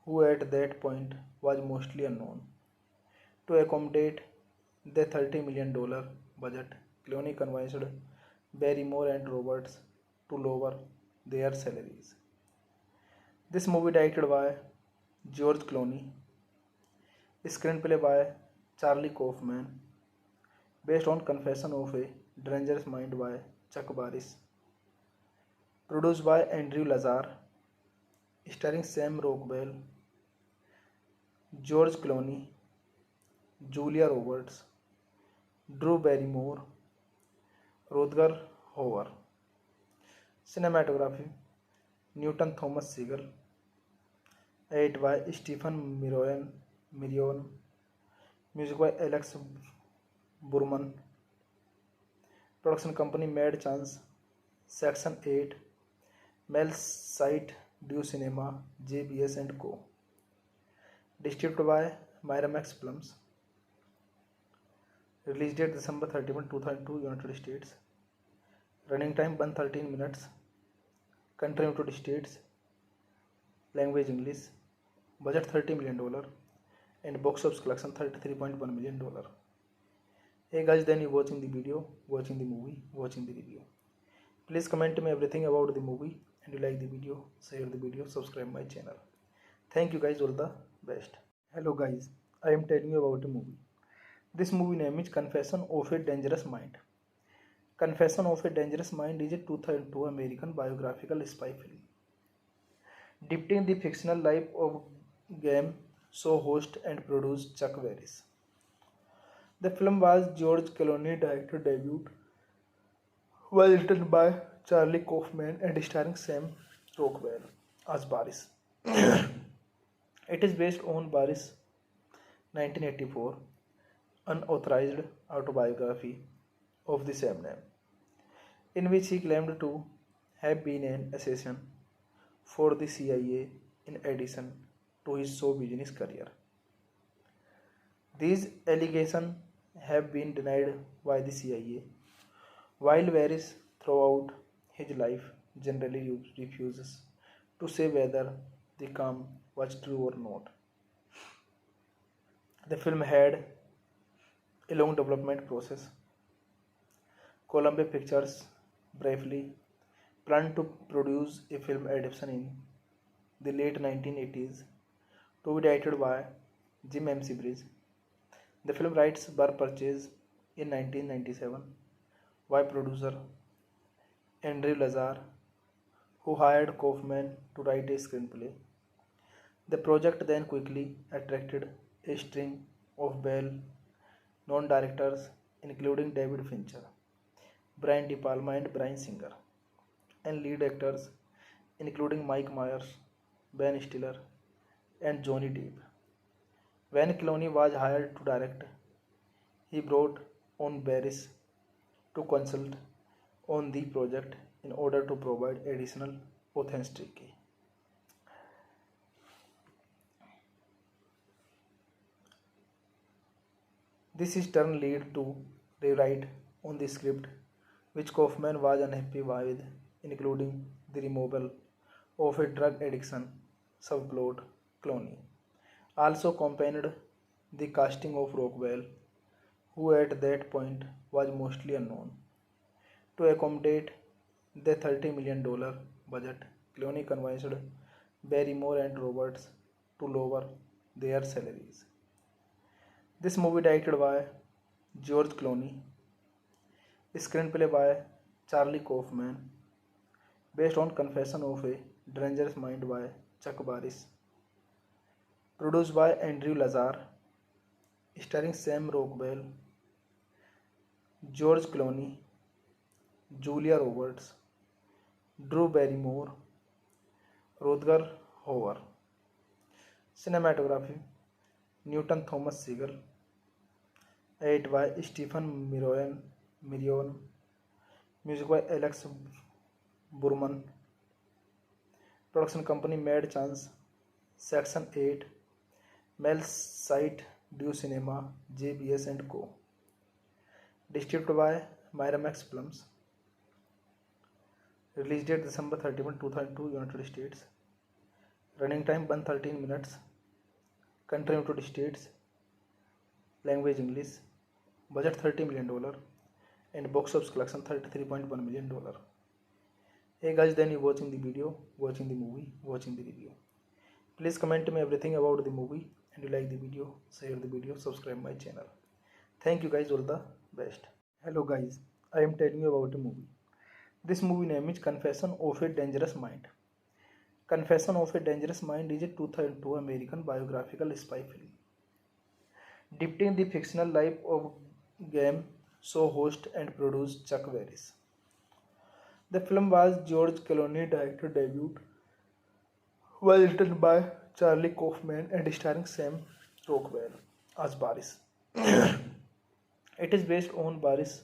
S1: who at that point was mostly unknown. To accommodate the $30 million budget, Clooney convinced Barrymore and Roberts to lower their salaries. This movie directed by George Clooney, screenplay by Charlie Kaufman, based on Confession of a Dangerous Mind by Chuck Barris, produced by Andrew Lazar, starring Sam Rockwell, George Clooney, Julia Roberts, Drew Barrymore, Rutger Hauer. Cinematography Newton Thomas Sigel, edited by Stephen Mirion, music by Alex Burman. Production company Mad Chance, Section 8, Mel Site Du Cinema, JBS and Co. Distributed by Miramax Films. Release date December 31, 2002, United States. Running time 113 minutes. Country United States. Language English. Budget $30 million. And box office collection $33.1 million. Hey guys, then you watching the video, watching the movie, watching the review. Please comment me everything about the movie, and you like the video, share the video, subscribe my channel. Thank you guys, all the best. Hello guys, I am telling you about a movie. This movie name is Confession of a Dangerous Mind. Confession of a Dangerous Mind is a 2002 American biographical spy film depicting the fictional life of game show host and producer Chuck Barris. The film was George Clooney director debut, was written by Charlie Kaufman and starring Sam Rockwell as Barris. It is based on Barris' 1984 unauthorized autobiography of the same name, in which he claimed to have been an assassin for the CIA in addition to his show business career. These allegations have been denied by the CIA, while Varys throughout his life generally refuses to say whether the claim was true or not. The film had a long development process. Columbia Pictures briefly planned to produce a film adaptation in the late 1980s to be directed by Jim M. Bridge. The film rights were purchased in 1997 by producer Andrew Lazar, who hired Kaufman to write a screenplay. The project then quickly attracted a string of well-known directors, including David Fincher, Brian De Palma, and Bryan Singer, and lead actors including Mike Myers, Ben Stiller, and Johnny Depp. When Clooney was hired to direct, he brought on Barris to consult on the project in order to provide additional authenticity. This in turn led to rewrite on the script, which Kaufman was unhappy with, including the removal of a drug addiction subplot. Clooney also accompanied the casting of Rockwell, who at that point was mostly unknown. To accommodate the $30 million budget, Clooney convinced Barrymore and Roberts to lower their salaries. This movie directed by George Clooney, screenplay by Charlie Kaufman, based on Confession of a Dangerous Mind by Chuck Barris, produced by Andrew Lazar, starring Sam Rockwell, George Clooney, Julia Roberts, Drew Barrymore, Rutger Hauer. Cinematography Newton Thomas Sigel, edited by Stephen Mirion, music by Alex Burman. Production company Mad Chance, Section 8, Mel Site Du Cinema, JBS and Co. Distributed by Miramax Films. Release date December 31, 2002, United States. Running time 113 minutes. Country United States. Language English. Budget $30 million. And box office collection $33.1 million. Hey guys, then you watching the video, watching the movie, watching the review. Please comment me everything about the movie, and you like the video, share the video, subscribe my channel. Thank you guys, all the best. Hello guys, I am telling you about a movie. This movie name is Confession of a Dangerous Mind. Confession of a Dangerous Mind is a 2002 American biographical spy film depicting the fictional life of game show host and producer Chuck Barris. The film was George Clooney's director debut, was written by Charlie Kaufman and starring Sam Rockwell as Barris. It is based on Barris'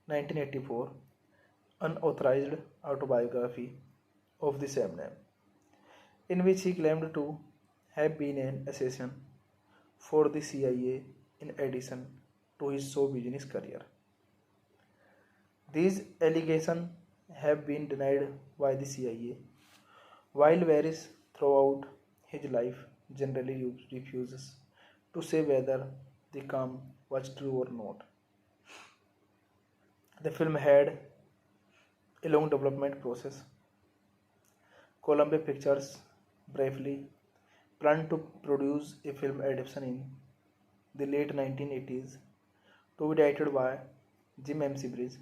S1: 1984 unauthorized autobiography of the same name, in which he claimed to have been an assassin for the CIA in addition to his show business career. These allegations have been denied by the CIA, while Barris throughout his life generally refuses to say whether the claim was true or not. The film had a long development process. Columbia Pictures briefly planned to produce a film adaptation in the late 1980s to be directed by Jim M. Bridge.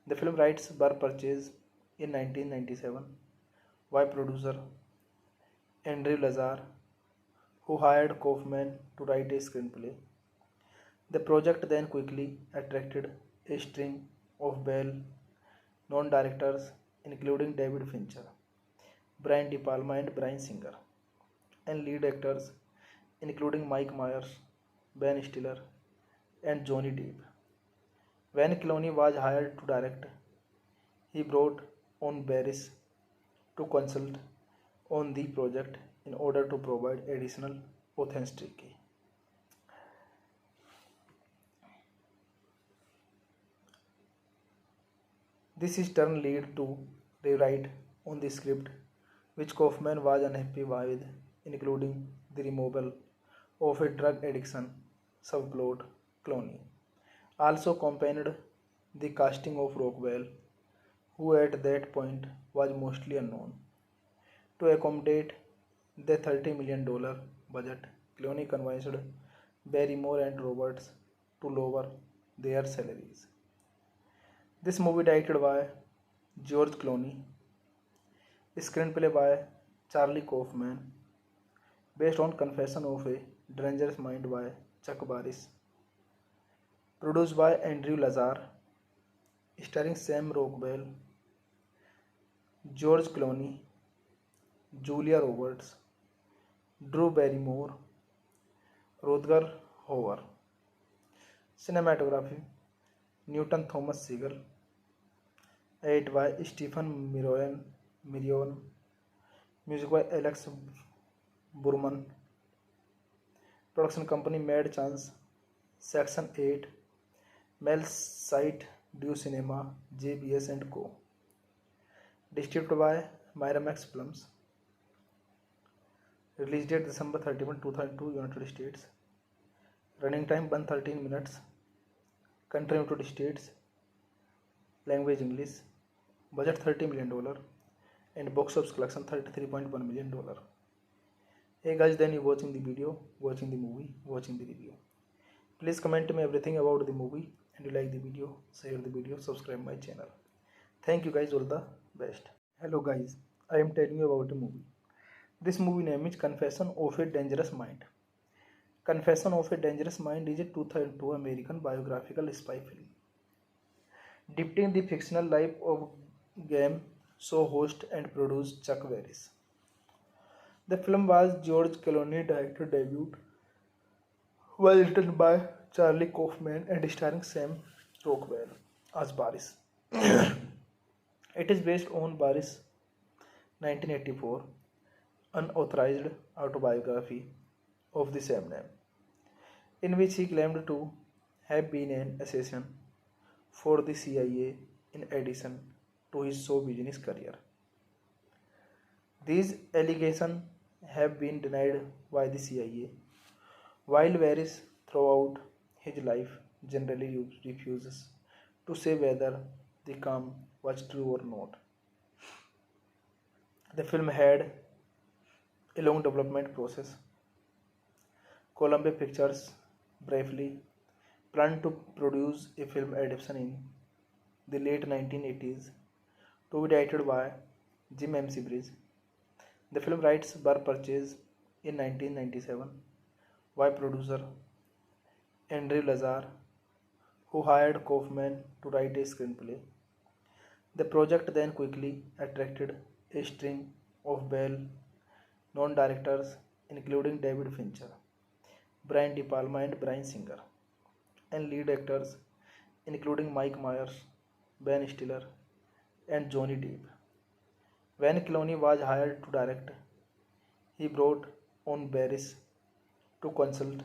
S1: The film rights were purchased in 1997 by producer Andrew Lazar, who hired Kaufman to write a screenplay. The project then quickly attracted a string of well-known directors, including David Fincher, Brian De Palma, and Bryan Singer, and lead actors including Mike Myers, Ben Stiller, and Johnny Depp. When Clooney was hired to direct, he brought on Barris to consult on the project in order to provide additional authenticity. This in turn led to rewrite on the script, which Kaufman was unhappy with, including the removal of a drug addiction subplot. Clooney also accompanied the casting of Rockwell, who at that point was mostly unknown. To accommodate the $30 million budget, Clooney convinced Barrymore and Roberts to lower their salaries. This movie directed by George Clooney, Screenplay by Charlie Kaufman, based on Confession of a Dangerous Mind by Chuck Barris. Produced by Andrew Lazar, starring Sam Rockwell, George Clooney, Julia Roberts, Drew Barrymore, Rutger Hauer. Cinematography Newton Thomas Sigel. Edited by Stephen Mirion. Music by Alex Burman. Production company Mad Chance, Section 8, Mel Site Du Cinema, JBS and Co. Distributed by Miramax Films. Release date December 31, 2002, United States. Running time 113 minutes. Country United States. Language English. Budget $30 million. And box office collection $33.1 million. Hey guys, then you watching the video, watching the movie, watching the review. Please comment me everything about the movie, and you like the video, share the video, subscribe my channel. Thank you guys, all the best. Hello guys, I am telling you about a movie. This movie name is Confession of a Dangerous Mind. Confession of a Dangerous Mind is a 2002 American biographical spy film depicting the fictional life of game show host and producer Chuck Barris. The film was George Clooney's director debut, was written by Charlie Kaufman and starring Sam Rockwell as Barris. It is based on Barris' 1984 unauthorized autobiography of the same name, in which he claimed to have been an assassin for the CIA in addition to his show business career. These allegations have been denied by the CIA, while Barris throughout his life generally refuses to say whether the claim was true or not. The film had a long development process. Columbia Pictures briefly planned to produce a film adaptation in the late 1980s to be directed by Jim McBride. The film rights were purchased in 1997 by producer Andrew Lazar, who hired Kaufman to write a screenplay. The project then quickly attracted a string of well-known directors, including David Fincher, Brian De Palma, and Bryan Singer, and lead actors including Mike Myers, Ben Stiller, and Johnny Depp. When Clooney was hired to direct, he brought on Barris to consult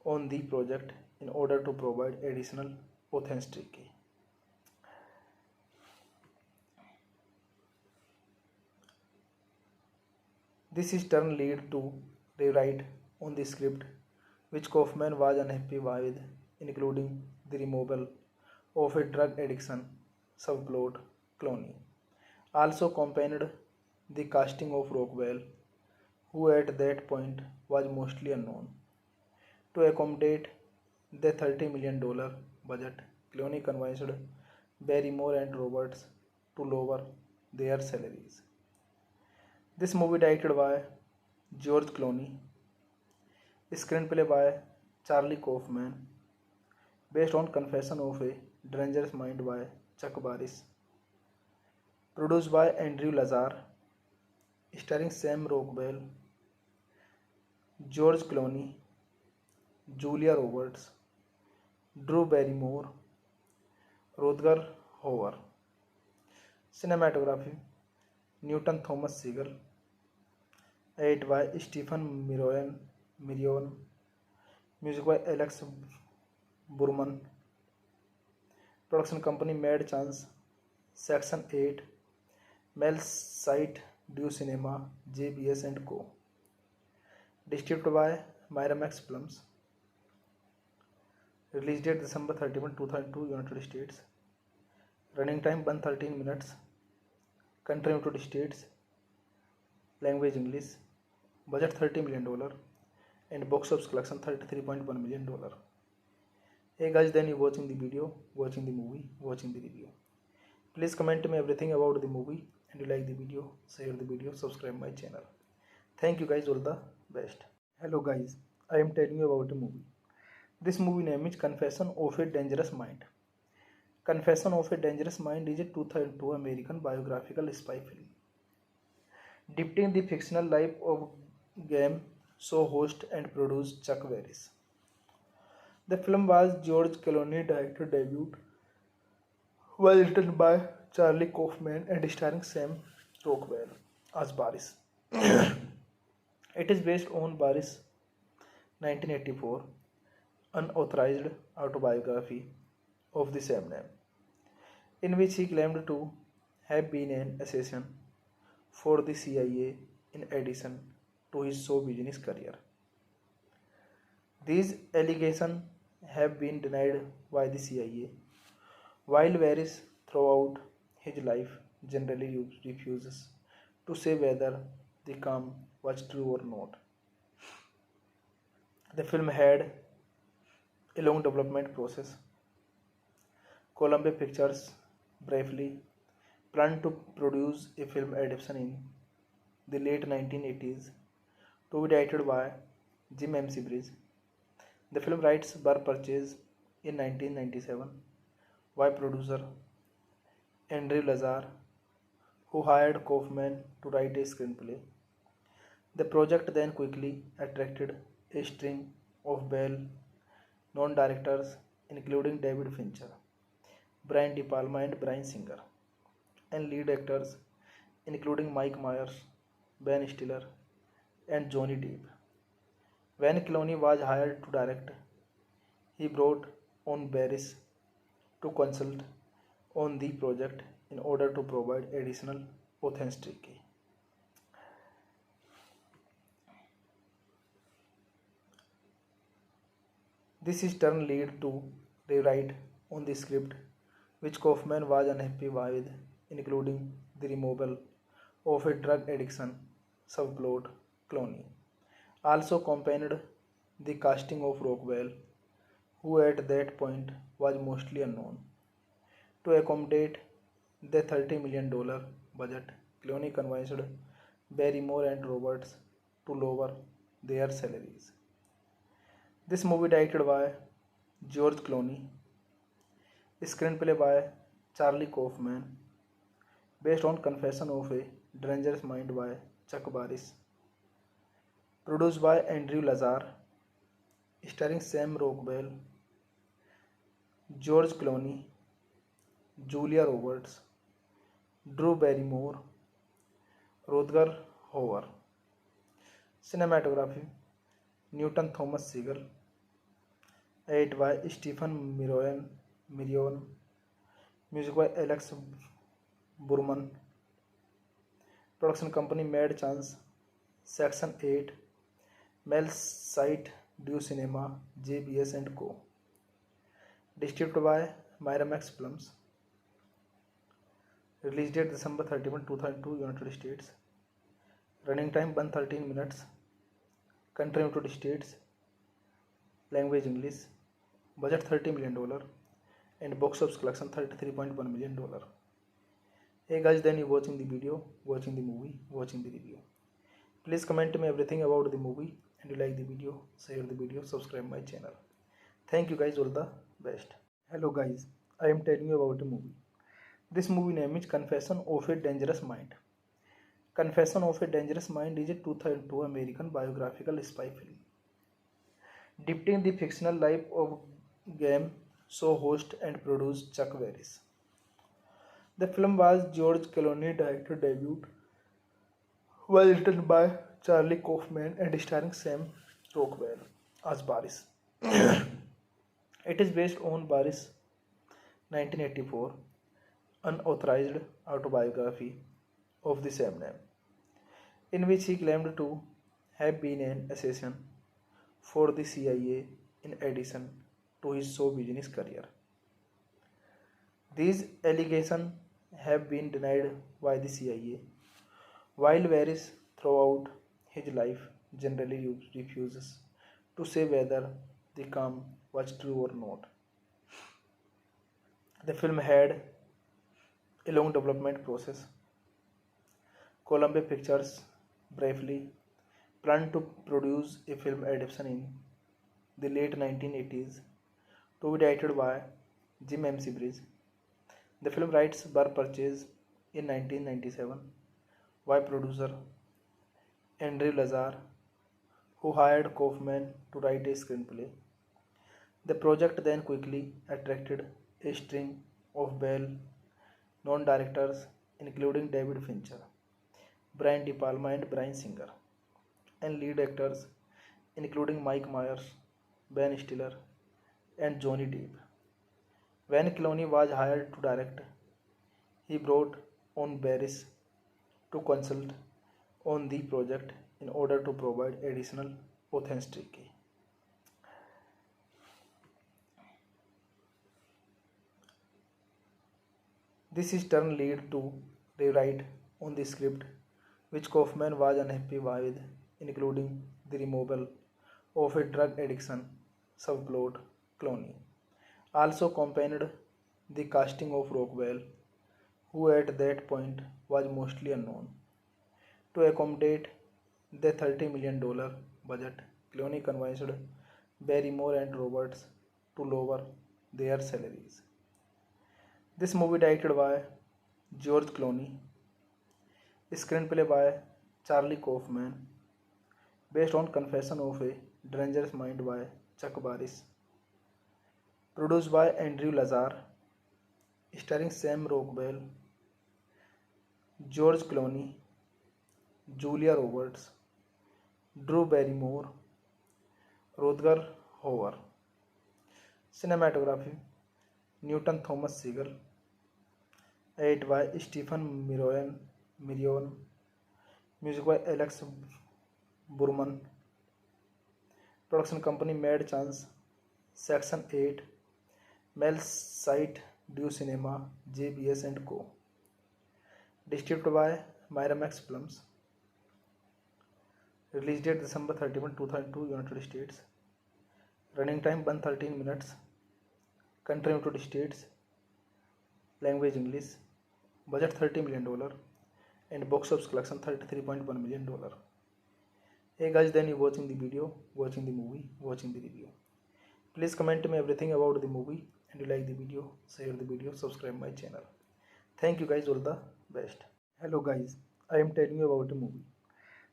S1: on the project in order to provide additional authenticity. This in turn led to rewrite on the script, which Kaufman was unhappy with, including the removal of a drug addiction subplot. Clooney also accompanied the casting of Rockwell, who at that point was mostly unknown. To accommodate the $30 million budget, Clooney convinced Barrymore and Roberts to lower their salaries. This movie directed by George Clooney, screenplay by Charlie Kaufman, based on Confession of a Dangerous Mind by Chuck Barris. Produced by Andrew Lazar, starring Sam Rockwell, George Clooney, Julia Roberts, Drew Barrymore, Rutger Hauer. Cinematography Newton Thomas Sigel. Edited by Stephen Mirion. Music by Alex Burman. Production company Mad Chance, Section 8, Mel Site Du Cinema, JBS and Co. Distributed by Miramax Films. Release date December 31, 2002, United States. Running time 113 minutes. Country United States. Language English. Budget $30 million. And box office collection $33.1 million. Hey guys, then you watching the video, watching the movie, watching the review. Please comment me everything about the movie, and you like the video, share the video, subscribe my channel. Thank you guys, all the best. Hello guys, I am telling you about a movie. This movie name is Confession of a Dangerous Mind. Confession of a Dangerous Mind is a 2002 American biographical spy film depicting the fictional life of game show host and producer Chuck Barris. The film was George Clooney's director debut, was written by Charlie Kaufman and starring Sam Rockwell as Barris. It is based on Barris' 1984 unauthorized autobiography of the same name, in which he claimed to have been an assassin for the CIA in addition to his show business career. These allegations have been denied by the CIA, while Varys throughout his life generally refuses to say whether the claim was true or not. The film had a long development process. Columbia Pictures briefly planned to produce a film adaptation in the late 1980s to be directed by Jim McBride. The film rights were purchased in 1997 by producer Andrew Lazar, who hired Kaufman to write a screenplay. The project then quickly attracted a string of well-known directors, including David Fincher, Brian De Palma, and Bryan Singer, and lead actors including Mike Myers, Ben Stiller, and Johnny Depp. When Clooney was hired to direct, he brought on Barris to consult on the project in order to provide additional authenticity. This in turn led to rewrite on the script, which Kaufman was unhappy with, including the removal of a drug addiction subplot. Clooney also accompanied the casting of Rockwell, who at that point was mostly unknown. To accommodate the $30 million budget, Clooney convinced Barrymore and Roberts to lower their salaries. This movie directed by George Clooney, screenplay by Charlie Kaufman, based on Confession of a Dangerous Mind by Chuck Barris, produced by Andrew Lazar, starring Sam Rockwell, George Clooney, Julia Roberts, Drew Barrymore, Rutger Hauer. Cinematography Newton Thomas Sigel. Edit by Stephen Mirion. Music by Alex Burman. Production company Mad Chance. Section 8. Mel Site Du Cinema, JBS and Co. Distributed by Miramax Films. Release date December 31, 2002, United States. Running time 113 minutes. Country United States. Language English. Budget $30 million. And box office collection $33.1 million. Hey guys, then you watching the video, watching the movie, watching the review. Please comment me everything about the movie, and you like the video, share the video, subscribe my channel. Thank you guys, all the best. Hello guys, I am telling you about a movie. This movie name is Confession of a Dangerous Mind. Confession of a Dangerous Mind is a 2002 American biographical spy film depicting the fictional life of game show host and producer Chuck Barris. The film was George Clooney's director debut, was written by Charlie Kaufman and starring Sam Rockwell as Barris. It is based on Barris' 1984 unauthorized autobiography of the same name, in which he claimed to have been an assassin for the CIA in addition to his show business career. These allegations have been denied by the CIA, while Varys throughout his life generally refuses to say whether the claim was true or not. The film had a long development process. Columbia Pictures briefly planned to produce a film adaptation in the late 1980s to be directed by Jim MC Bridge. The film rights were purchased in 1997 by producer Andrew Lazar, who hired Kaufman to write a screenplay. The project then quickly attracted a string of well-known directors, including David Fincher, Brian De Palma, and Bryan Singer, and lead actors including Mike Myers, Ben Stiller, and Johnny Depp. When Clooney was hired to direct, he brought on Barris to consult on the project in order to provide additional authenticity. This in turn led to rewrite on the script, which Kaufman was unhappy with, including the removal of a drug addiction subplot. Clooney also accompanied the casting of Rockwell, who at that point was mostly unknown. To accommodate the $30 million budget, Clooney convinced Barrymore and Roberts to lower their salaries. This movie directed by George Clooney, screenplay by Charlie Kaufman, based on Confession of a Dangerous Mind by Chuck Barris, produced by Andrew Lazar, starring Sam Rockwell, George Clooney, Julia Roberts, Drew Barrymore, Rutger Hauer. Cinematography Newton Thomas Sigel, edit by Stephen Mirion, music by Alex Burman, production company Mad Chance, Section 8, Mel Site Du Cinema, JBS and Co. Distributed by Miramax Films. Release date December 31, 2002, United States. Running time 113 minutes. Country United States. Language English. Budget $30 million. And box office collection $33.1 million. Hey guys, then you watching the video, watching the movie, watching the review. Please comment me everything about the movie, and you like the video, share the video, subscribe my channel. Thank you guys, all the best. Hello guys, I am telling you about a movie.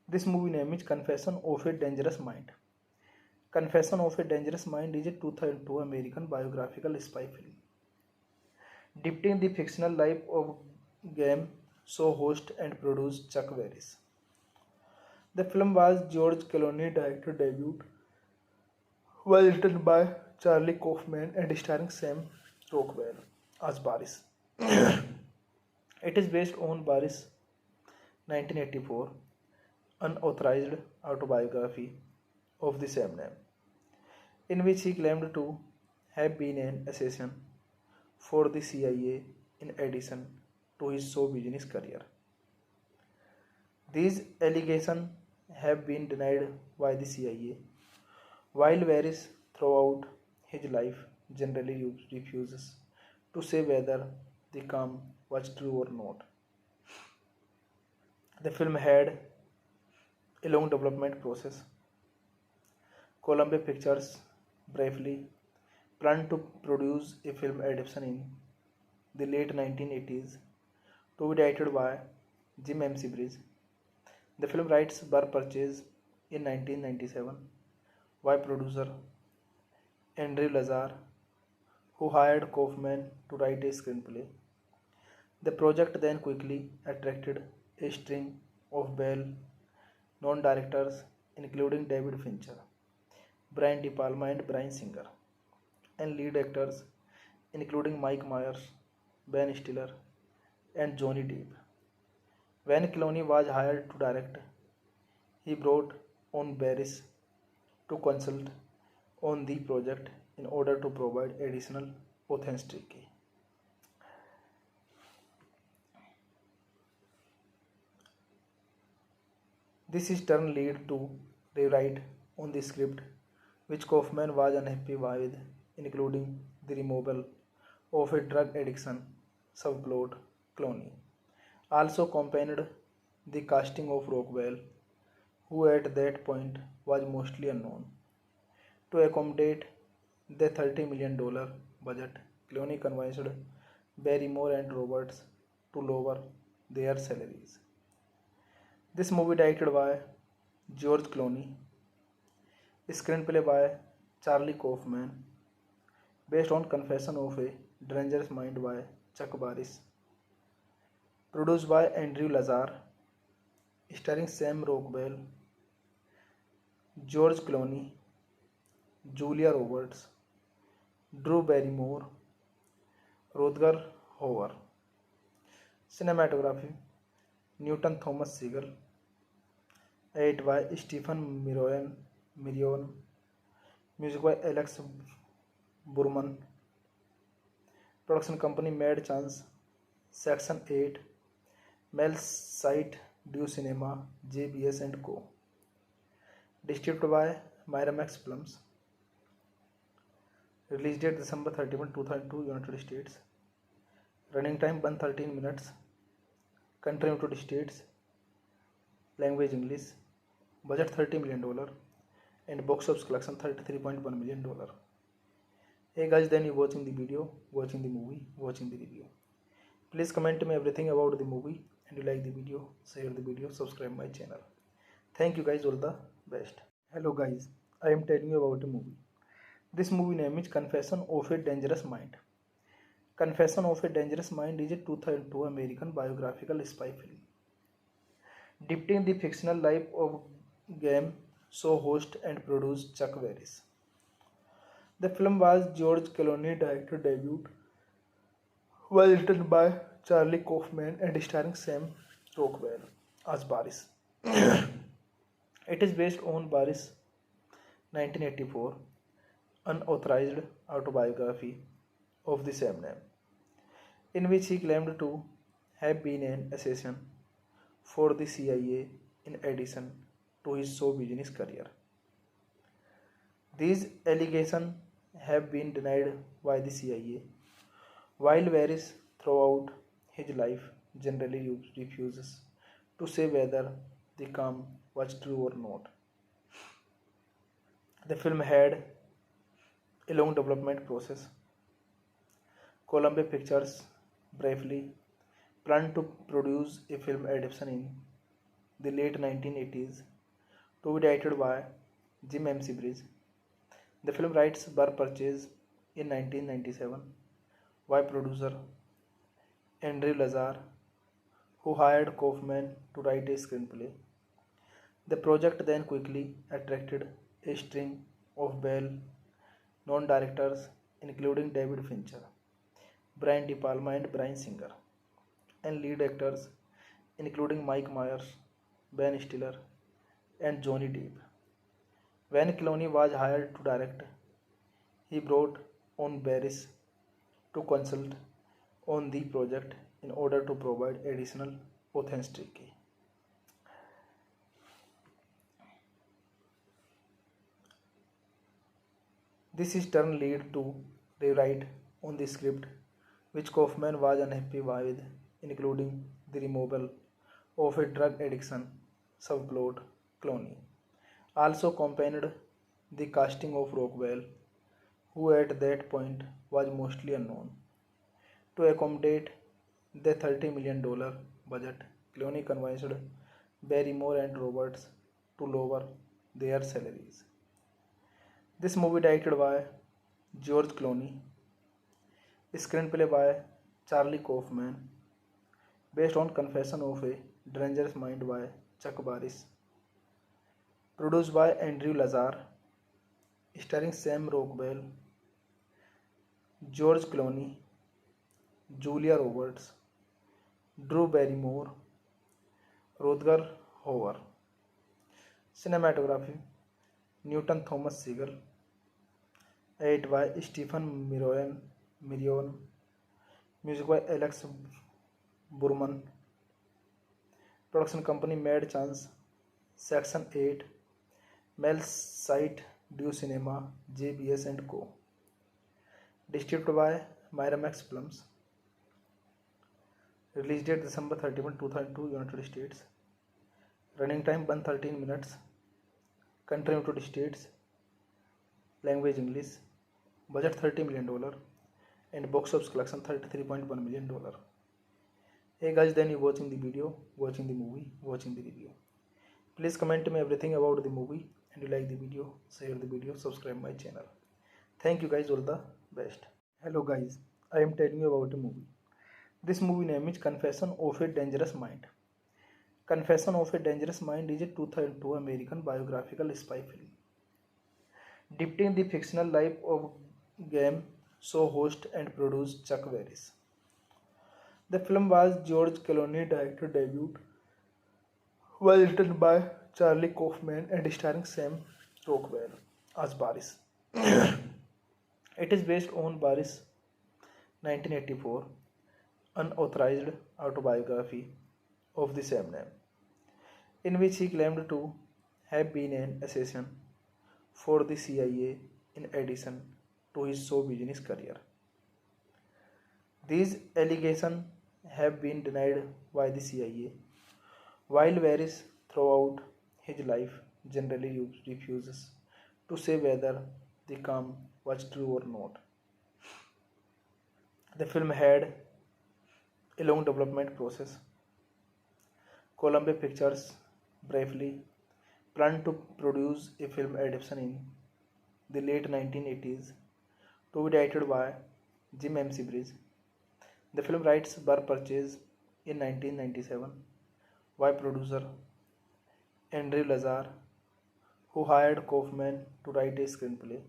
S1: This movie name is Confession of a Dangerous Mind. Confession of a Dangerous Mind is a 2002 American biographical spy film depicting the fictional life of game show host and producer Chuck Barris. The film was George Clooney's director debut, was written by Charlie Kaufman and starring Sam Rockwell as Barris. It is based on Barris' 1984 unauthorized autobiography of the same name, in which he claimed to have been an assassin for the CIA in addition to his show business career. These allegations have been denied by the CIA, while Barris throughout his life generally refuses to say whether the claim was true or not. The film had a long development process. Columbia Pictures briefly planned to produce a film adaptation in the late 1980s to be directed by Jim MC Bridge. The film rights were purchased in 1997 by producer Andrew Lazar, who hired Kaufman to write a screenplay. The project then quickly attracted a string of well-known directors, including David Fincher, Brian De Palma, and Bryan Singer, and lead actors including Mike Myers, Ben Stiller, and Johnny Depp. When Clooney was hired to direct, he brought on Barris to consult on the project in order to provide additional authenticity. This in turn led to rewrite on the script, which Kaufman was unhappy with, including the removal of a drug addiction subplot. Clooney also accompanied the casting of Rockwell, who at that point was mostly unknown. To accommodate the $30 million budget, Clooney convinced Barrymore and Roberts to lower their salaries. This movie directed by George Clooney, screenplay by Charlie Kaufman, based on Confession of a Dangerous Mind by Chuck Barris, produced by Andrew Lazar, starring Sam Rockwell, George Clooney, Julia Roberts, Drew Barrymore, Rutger Hauer. Cinematography Newton Thomas Sigel, edited by Stephen Mirion, music by Alex Burman, production company Mad Chance, Section 8, Mel Site Du Cinema, JBS and Co. Distributed by Miramax Films. Release date December 31, 2002, United States. Running time 113 minutes. Country United States. Language English. Budget $30 million. And box office collection $33.1 million. Hey guys, then you watching the video, watching the movie, watching the review. Please comment me everything about the movie, and you like the video, share the video, subscribe my channel. Thank you guys, all the best. Hello guys, I am telling you about a movie. This movie name is Confession of a Dangerous Mind. Confession of a Dangerous Mind is a 2002 American biographical spy film depicting the fictional life of game show host and producer Chuck Barris. The film was George Clooney's director debut, was written by Charlie Kaufman and starring Sam Rockwell as Barris. It is based on Barris' 1984 unauthorized autobiography of the same name, in which he claimed to have been an assassin for the CIA in addition to his show business career. These allegations have been denied by the CIA, while Barris throughout his life generally refuses to say whether the claim was true or not. The film had a long development process. Columbia Pictures briefly planned to produce a film adaptation in the late 1980s to be directed by Jim M. Bridge. The film rights were purchased in 1997 by producer Andrew Lazar, who hired Kaufman to write a screenplay. The project then quickly attracted a string of well-known directors, including David Fincher, Brian De Palma, and Bryan Singer, and lead actors including Mike Myers, Ben Stiller, and Johnny Depp. When Clooney was hired to direct, he brought on Barris to consult on the project in order to provide additional authenticity. This in turn led to rewrite on the script, which Kaufman was unhappy with, including the removal of a drug addiction subplot. Clooney also accompanied the casting of Rockwell, who at that point was mostly unknown. To accommodate the $30 million budget, Clooney convinced Barrymore and Roberts to lower their salaries. This movie directed by George Clooney, screenplay by Charlie Kaufman, based on Confession of a Dangerous Mind by Chuck Barris, produced by Andrew Lazar, starring Sam Rockwell, George Clooney, Julia Roberts, Drew Barrymore, Rutger Hauer. Cinematography Newton Thomas Sigel, edited by Stephen Mirion, music by Alex Burman, production company Mad Chance, Section 8, Mel Site Du Cinema, JBS and Co. Distributed by Miramax Films. Release date December 31, 2002, United States. Running time 113 minutes. Country United States. Language English. Budget $30 million. And box office collection $33.1 million. Hey guys, then you watching the video, watching the movie, watching the review. Please comment me everything about the movie, and you like the video, share the video, subscribe my channel. Thank you guys, all the best. Hello guys, I am telling you about a movie. This movie name is Confession of a Dangerous Mind. Confession of a Dangerous Mind is a 2002 American biographical spy film depicting the fictional life of game show host and producer Chuck Barris. The film was George Clooney's director debut, was written by Charlie Kaufman and starring Sam Rockwell as Barris. It is based on Barris' 1984 unauthorized autobiography of the same name, in which he claimed to have been an assassin for the CIA in addition to his show business career. These allegations have been denied by the CIA, while Varys throughout his life generally refuses to say whether the claim was true or not. The film had a long development process. Columbia Pictures briefly planned to produce a film adaptation in the late 1980s to be directed by Jim M. Bridge. The film rights were purchased in 1997 by producer Andrew Lazar, who hired Kaufman to write a screenplay.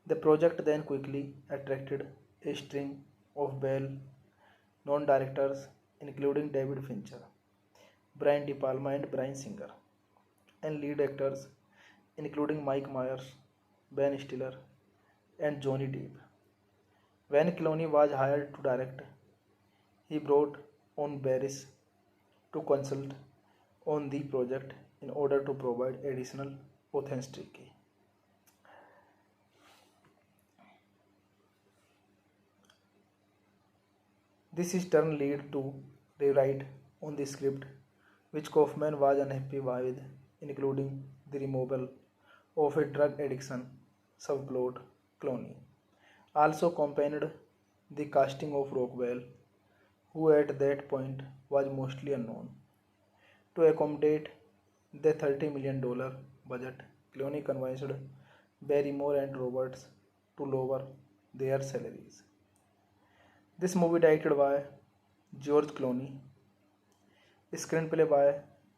S1: The project then quickly attracted a string of well-known directors, including David Fincher, Brian De Palma, and Bryan Singer, and lead actors including Mike Myers, Ben Stiller, and Johnny Depp. When Clooney was hired to direct, he brought on Barris to consult on the project in order to provide additional authenticity. This in turn led to rewrite on the script, which Kaufman was unhappy with, including the removal of a drug addiction subplot. Clooney also accompanied the casting of Rockwell, who at that point was mostly unknown. To accommodate the $30 million budget, Clooney convinced Barrymore and Roberts to lower their salaries. This movie directed by George Clooney, screenplay by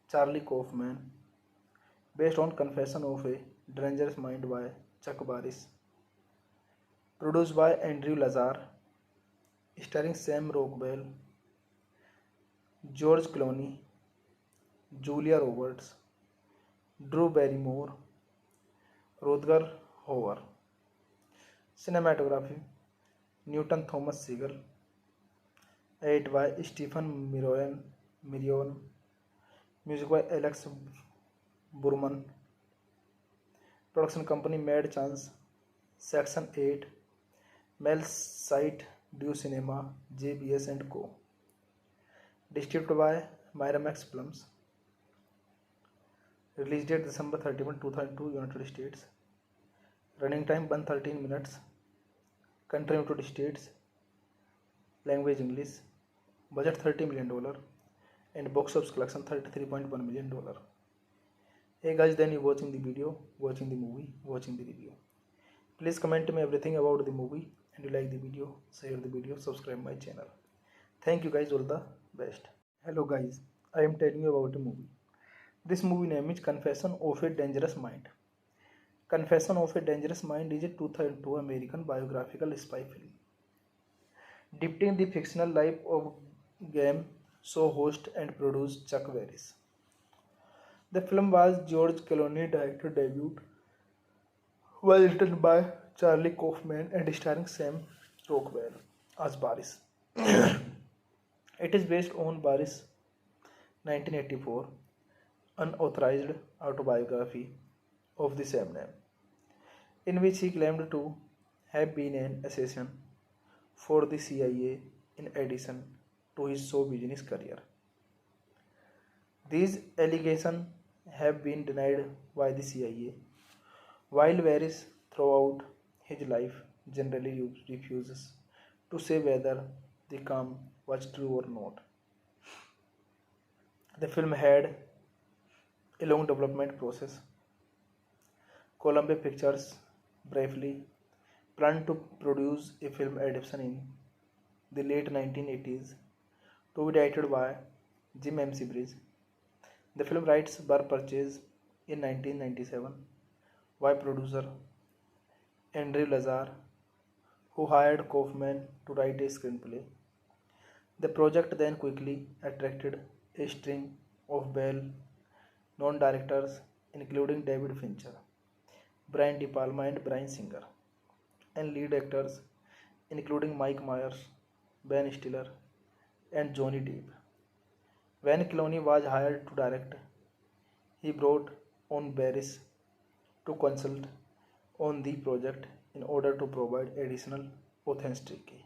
S1: Charlie Kaufman, based on Confession of a Dangerous Mind by Chuck Barris, produced by Andrew Lazar, starring Sam Rockwell, George Clooney, Julia Roberts, Drew Barrymore, Rutger Hauer. Cinematography Newton Thomas Sigel, edited by Stephen Mirion, music by Alex Burman. Production company Mad Chance, Section 8, Mel Site Du Cinema, JBS and Co. Distributed by Miramax Films. Release date December 31, 2002, United States. Running time 113 minutes. Country United States. Language English. Budget $30 million. And box office collection $33.1 million. Hey guys, then you watching the video, watching the movie, watching the review. Please comment me everything about the movie, and you like the video, share the video, subscribe my channel. Thank you guys, all the best. Hello guys, I am telling you about a movie. This movie name is Confession of a Dangerous Mind. Confession of a Dangerous Mind is a 2002 American biographical spy film depicting the fictional life of game show host and producer Chuck Barris. The film was George Clooney's director debut, was written by Charlie Kaufman and starring Sam Rockwell as Barris. It is based on Barris' 1984 unauthorized autobiography of the same name, in which he claimed to have been an assassin for the CIA in addition to his show business career. These allegations have been denied by the CIA, while Varys, throughout his life, generally refuses to say whether the claim was true or not. The film had a long development process. Columbia Pictures briefly planned to produce a film adaptation in the late 1980s to be directed by Jim M. Bridge. The film rights were purchased in 1997 by producer Andrew Lazar, who hired Kaufman to write a screenplay. The project then quickly attracted a string of well-known directors, including David Fincher, Brian De Palma, and Bryan Singer, and lead actors including Mike Myers, Ben Stiller, and Johnny Depp. When Clooney was hired to direct, he brought on Barris to consult on the project in order to provide additional authenticity.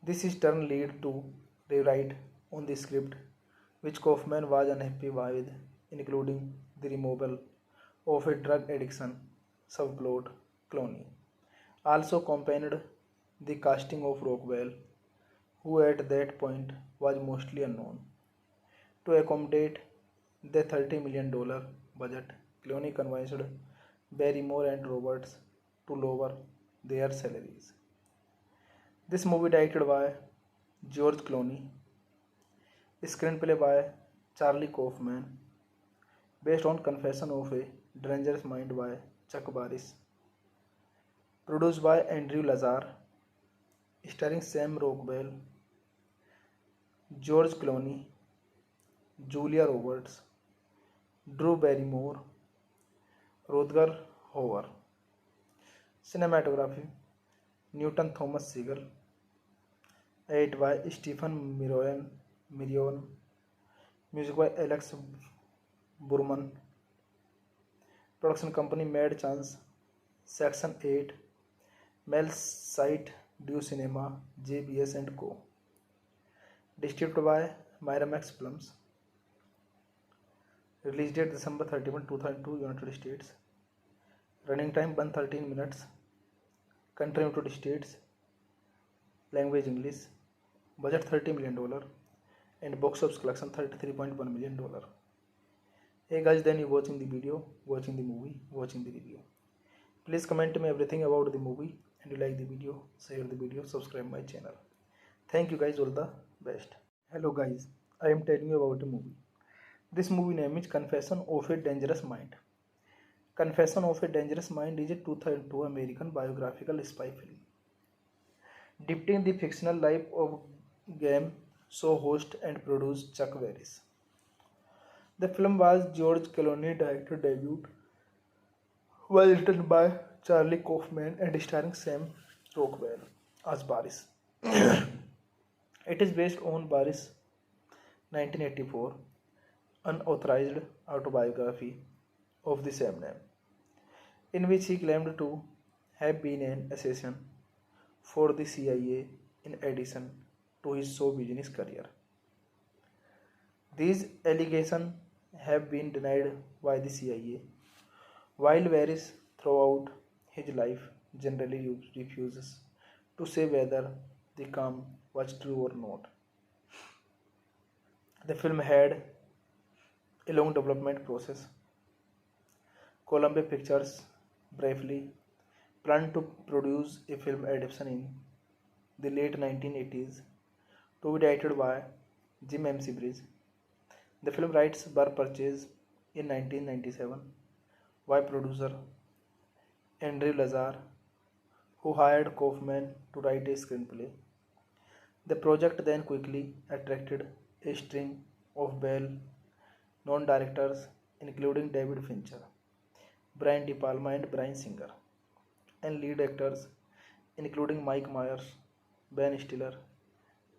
S1: This in turn led to rewrite on the script, which Kaufman was unhappy with, including the removal of a drug addiction subplot. Clooney also accompanied the casting of Rockwell, who at that point was mostly unknown. To accommodate the $30 million budget, Clooney convinced Barrymore and Roberts to lower their salaries. This movie directed by George Clooney, screenplay by Charlie Kaufman, based on Confession of a Dangerous Mind by Chuck Barris, produced by Andrew Lazar, starring Sam Rockwell, George Clooney, Julia Roberts, Drew Barrymore, Rutger Hauer. Cinematography Newton Thomas Sigel, edited by Stephen Mirion, music by Alex Burman. Production company Mad Chance, Section 8, Mel Site Du Cinema, JBS and Co. Distributed by Miramax Films. Release date December 31, 2002, United States. Running time 113 minutes. Country United States. Language English. Budget $30 million. And box office collection $33.1 million. Hey guys, then you watching the video, watching the movie, watching the review. Please comment me everything about the movie, and you like the video, share the video, subscribe my channel. Thank you guys, all the best. Hello guys, I am telling you about a movie. This movie name is Confession of a Dangerous Mind. Confession of a Dangerous Mind is a 2002 American biographical spy film depicting the fictional life of game show host and producer Chuck Barris. The film was George Clooney's director debut, was written by Charlie Kaufman and starring Sam Rockwell as Barris. It is based on Barris' 1984 unauthorized autobiography of the same name, in which he claimed to have been an assassin for the CIA in addition to his show business career. These allegations have been denied by the CIA, while Varys, throughout his life, generally refuses to say whether the claim was true or not. The film had a long development process. Columbia Pictures briefly planned to produce a film adaptation in the late 1980s to be directed by Jim M. Bridge. The film rights were purchased in 1997 by producer Andrew Lazar, who hired Kaufman to write a screenplay. The project then quickly attracted a string of well-known directors, including David Fincher, Brian De Palma, and Bryan Singer, and lead actors including Mike Myers, Ben Stiller,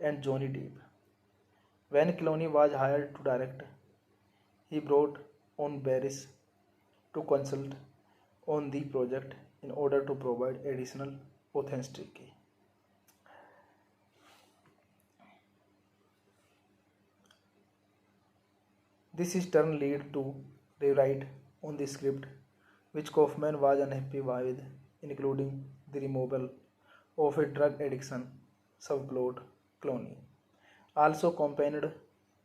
S1: and Johnny Depp. When Clooney was hired to direct, he brought on Barris to consult on the project in order to provide additional authenticity. This is turned lead to rewrite on the script, which Kaufman was unhappy with, including the removal of a drug addiction subplot. Clooney also accompanied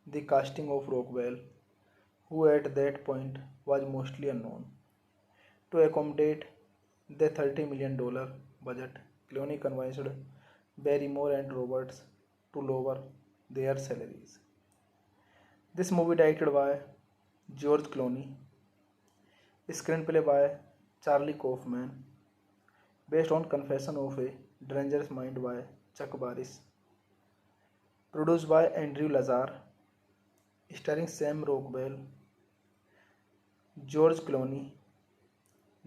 S1: the casting of Rockwell, who at that point was mostly unknown. To accommodate the $30 million budget, Clooney convinced Barrymore and Roberts to lower their salaries. This movie directed by George Clooney, screenplay by Charlie Kaufman, based on Confession of a Dangerous Mind by Chuck Barris, produced by Andrew Lazar, starring Sam Rockwell, George Clooney,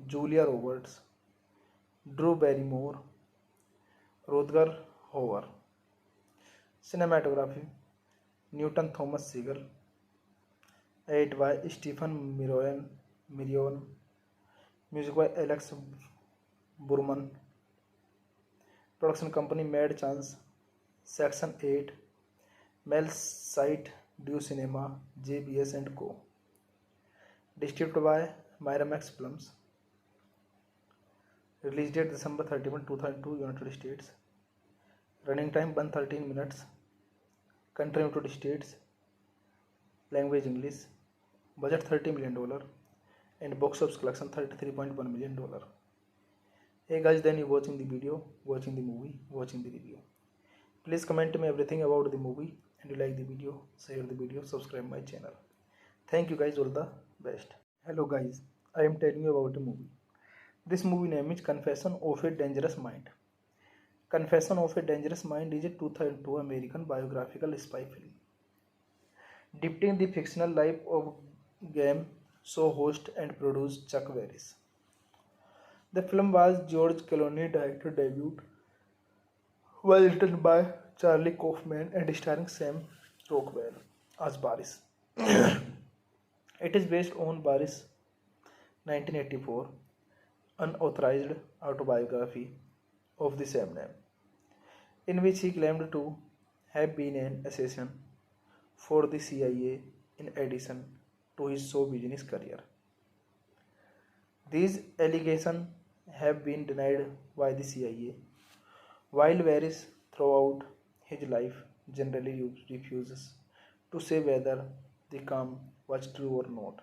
S1: Julia Roberts, Drew Barrymore, Rutger Hauer. Cinematography Newton Thomas Sigel, edited by Stephen Mirion, music by Alex Burman. Production company Mad Chance, Section 8, Mel Site Du Cinema, JBS and Co. Distributed by Miramax Films. Release date December 31, 2002, United States. Running time 113 minutes. Country United States. Language English. Budget $30 million. And box office collection $33.1 million. Hey guys, then you watching the video, watching the movie, watching the review. Please comment me everything about the movie, and you like the video, share the video, subscribe my channel. Thank you guys, all the best. Hello guys, I am telling you about a movie. This movie name is Confession of a Dangerous Mind. Confession of a Dangerous Mind is a 2002 American biographical spy film depicting the fictional life of game show host and producer Chuck Barris. The film was George Clooney's director debut, was written by Charlie Kaufman and starring Sam Rockwell as Barris. It is based on Barris' 1984 unauthorized autobiography of the same name, in which he claimed to have been an assassin for the CIA in addition to his show business career. These allegations have been denied by the CIA, while Barris throughout his life generally refuses to say whether the claim was true or not.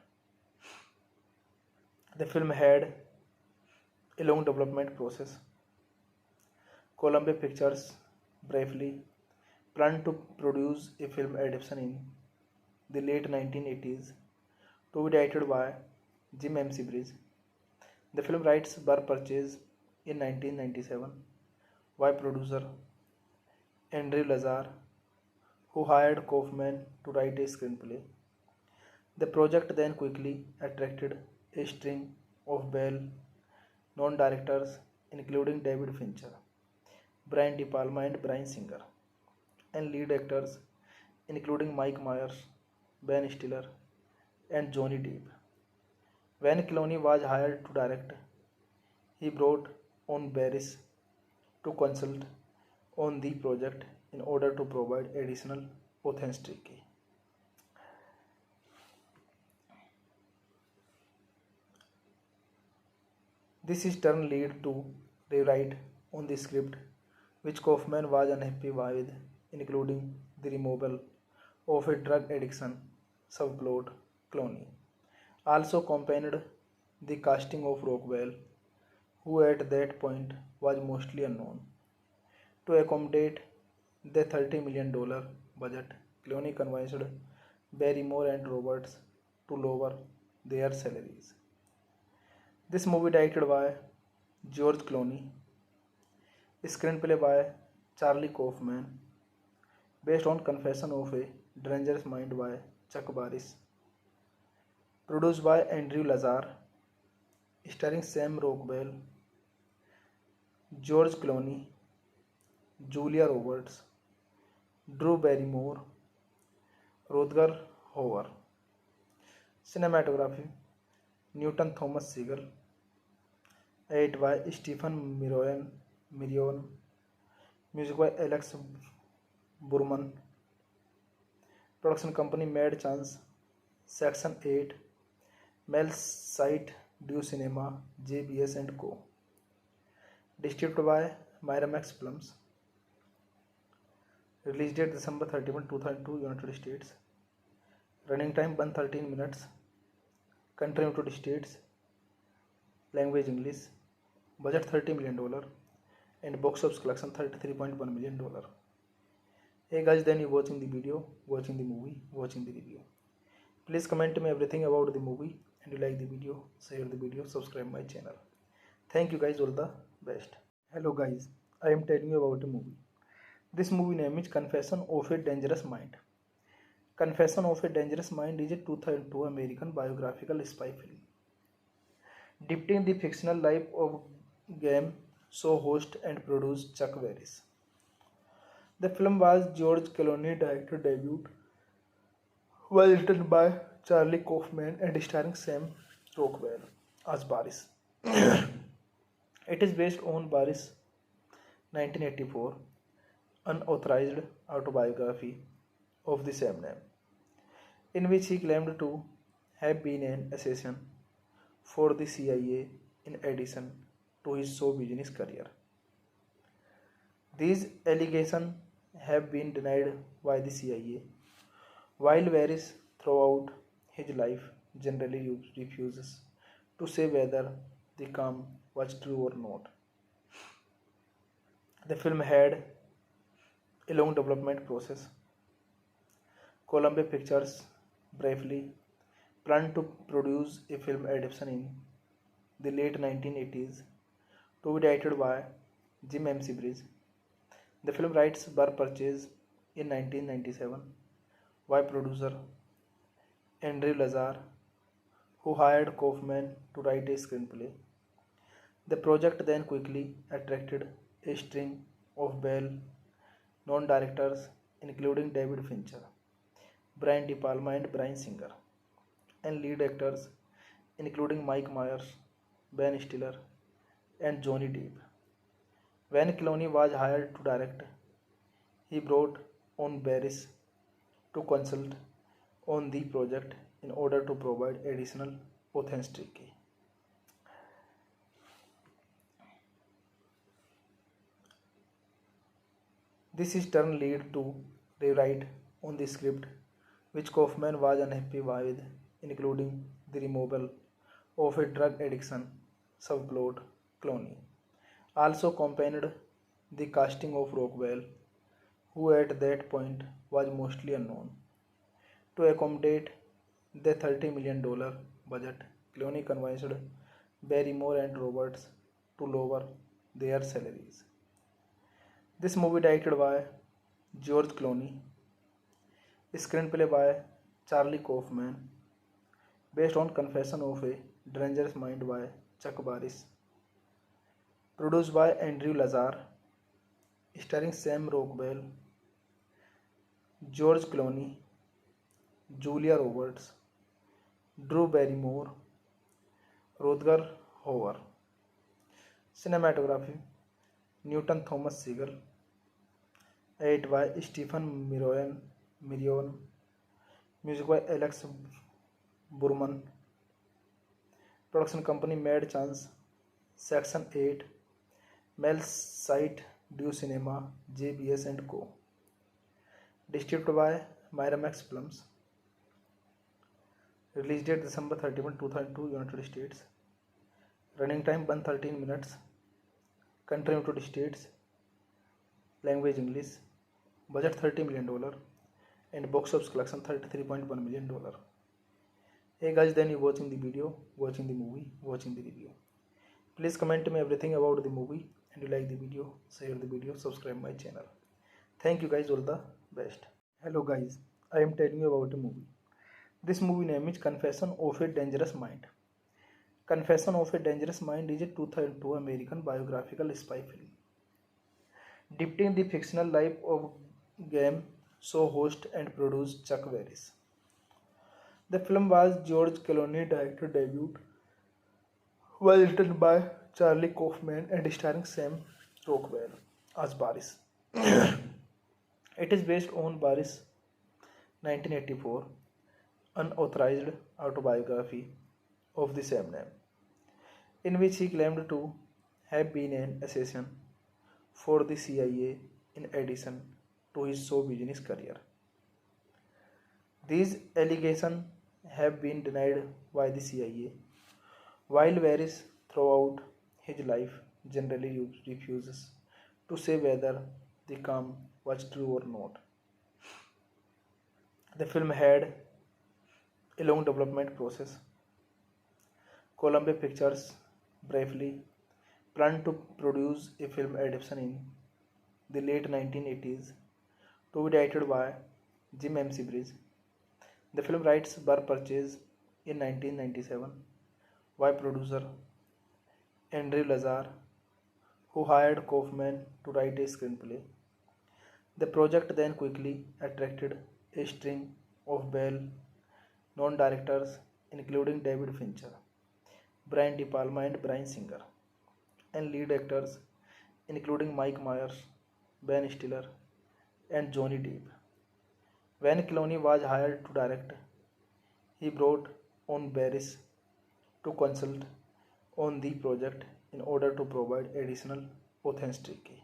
S1: The film had a long development process. Columbia Pictures briefly planned to produce a film adaptation in the late 1980s to be directed by Jim McBride. The film rights were purchased in 1997 by producer Andrew Lazar, who hired Kaufman to write a screenplay. The project then quickly attracted a string of well-known directors, including David Fincher, Brian De Palma, and Bryan Singer, and lead actors including Mike Myers, Ben Stiller, and Johnny Depp. When Clooney was hired to direct, he brought on Barris to consult on the project in order to provide additional authenticity. This is turned lead to rewrite on the script, which Kaufman was unhappy with, including the removal of a drug addiction subplot. Clooney also accompanied the casting of Rockwell, who at that point was mostly unknown. To accommodate the $30 million budget, Clooney convinced Barrymore and Roberts to lower their salaries. This movie directed by George Clooney, screenplay by Charlie Kaufman, based on Confession of a Dangerous Mind by Chuck Barris, produced by Andrew Lazar, starring Sam Rockwell, George Clooney, Julia Roberts, Drew Barrymore, Rutger Hauer. Cinematography Newton Thomas Sigel, edited by Stephen Mirion, music by Alex Burman. Production company Mad Chance, Section 8, Mel Site Du Cinema, JBS and Co. Distributed by Miramax Films. Release date December 31, 2002, United States. Running time 113 minutes. Country United States. Language English. Budget $30 million. And box office collection $33.1 million. Hey guys, then you watching the video, watching the movie, watching the review. Please comment me everything about the movie, and you like the video, share the video, subscribe my channel. Thank you guys, all the best. Hello guys, I am telling you about a movie. This movie name is Confession of a Dangerous Mind. Confession of a Dangerous Mind is a 2002 American biographical spy film depicting the fictional life of game show host and producer Chuck Barris. The film was George Clooney's director debut, was written by Charlie Kaufman and starring Sam Rockwell as Barris. It is based on Barris' 1984 unauthorized autobiography of the same name, in which he claimed to have been an assassin for the CIA in addition to his show business career. These allegations have been denied by the CIA, while Barris throughout his life generally refuses to say whether the claim was true or not. The film had a long development process. Columbia Pictures briefly planned to produce a film adaptation in the late 1980s to be directed by Jim McBride. The film rights were purchased in 1997 by producer Andrew Lazar, who hired Kaufman to write a screenplay. The project then quickly attracted a string of well-known directors, including David Fincher, Brian De Palma, and Bryan Singer, and lead actors including Mike Myers, Ben Stiller, and Johnny Depp. When Clooney was hired to direct, he brought on Barris to consult on the project in order to provide additional authenticity. This in turn led to rewrite on the script, which Kaufman was unhappy with, including the removal of a drug addiction subplot. Clooney also accompanied the casting of Rockwell, who at that point was mostly unknown. To accommodate the $30 million budget, Clooney convinced Barrymore and Roberts to lower their salaries. This movie directed by George Clooney, screenplay by Charlie Kaufman, based on Confession of a Dangerous Mind by Chuck Barris, produced by Andrew Lazar, starring Sam Rockwell, George Clooney, Julia Roberts, Drew Barrymore, Rutger Hauer. Cinematography Newton Thomas Sigel. Edit by Stephen Mirion. Music by Alex Burman. Production company Mad Chance. Section 8, Mel Site Du Cinema, JBS and Co. Distributed by Miramax Films. Release date December 31, 2002, United States. Running time 113 minutes. Country United States. Language English. Budget $30 million. And box office collection $33.1 million. Hey guys, then you watching the video, watching the movie, watching the review. Please comment me everything about the movie, and you like the video, share the video, subscribe my channel. Thank you guys, all the best. Hello guys, I am telling you about a movie. This movie name is Confession of a Dangerous Mind. Confession of a Dangerous Mind is a 2002 American biographical spy film depicting the fictional life of game show host and producer Chuck Barris. The film was George Clooney's director debut, was written by Charlie Kaufman and starring Sam Rockwell as Barris. It is based on Barris' 1984 unauthorized autobiography of the same name, in which he claimed to have been an assassin for the CIA in addition to his show business career. These allegations have been denied by the CIA, while Varys, throughout his life, generally refuses to say whether the claim was true or not. The film had a long development process. Columbia Pictures briefly planned to produce a film adaptation in the late 1980s to be directed by Jim McBride. The film rights were purchased in 1997 by producer Andrew Lazar, who hired Kaufman to write a screenplay. The project then quickly attracted a string of well-known directors, including David Fincher, Brian De Palma, and Bryan Singer, and lead actors including Mike Myers, Ben Stiller, and Johnny Depp. When Clooney was hired to direct, he brought on Varys to consult on the project in order to provide additional authenticity.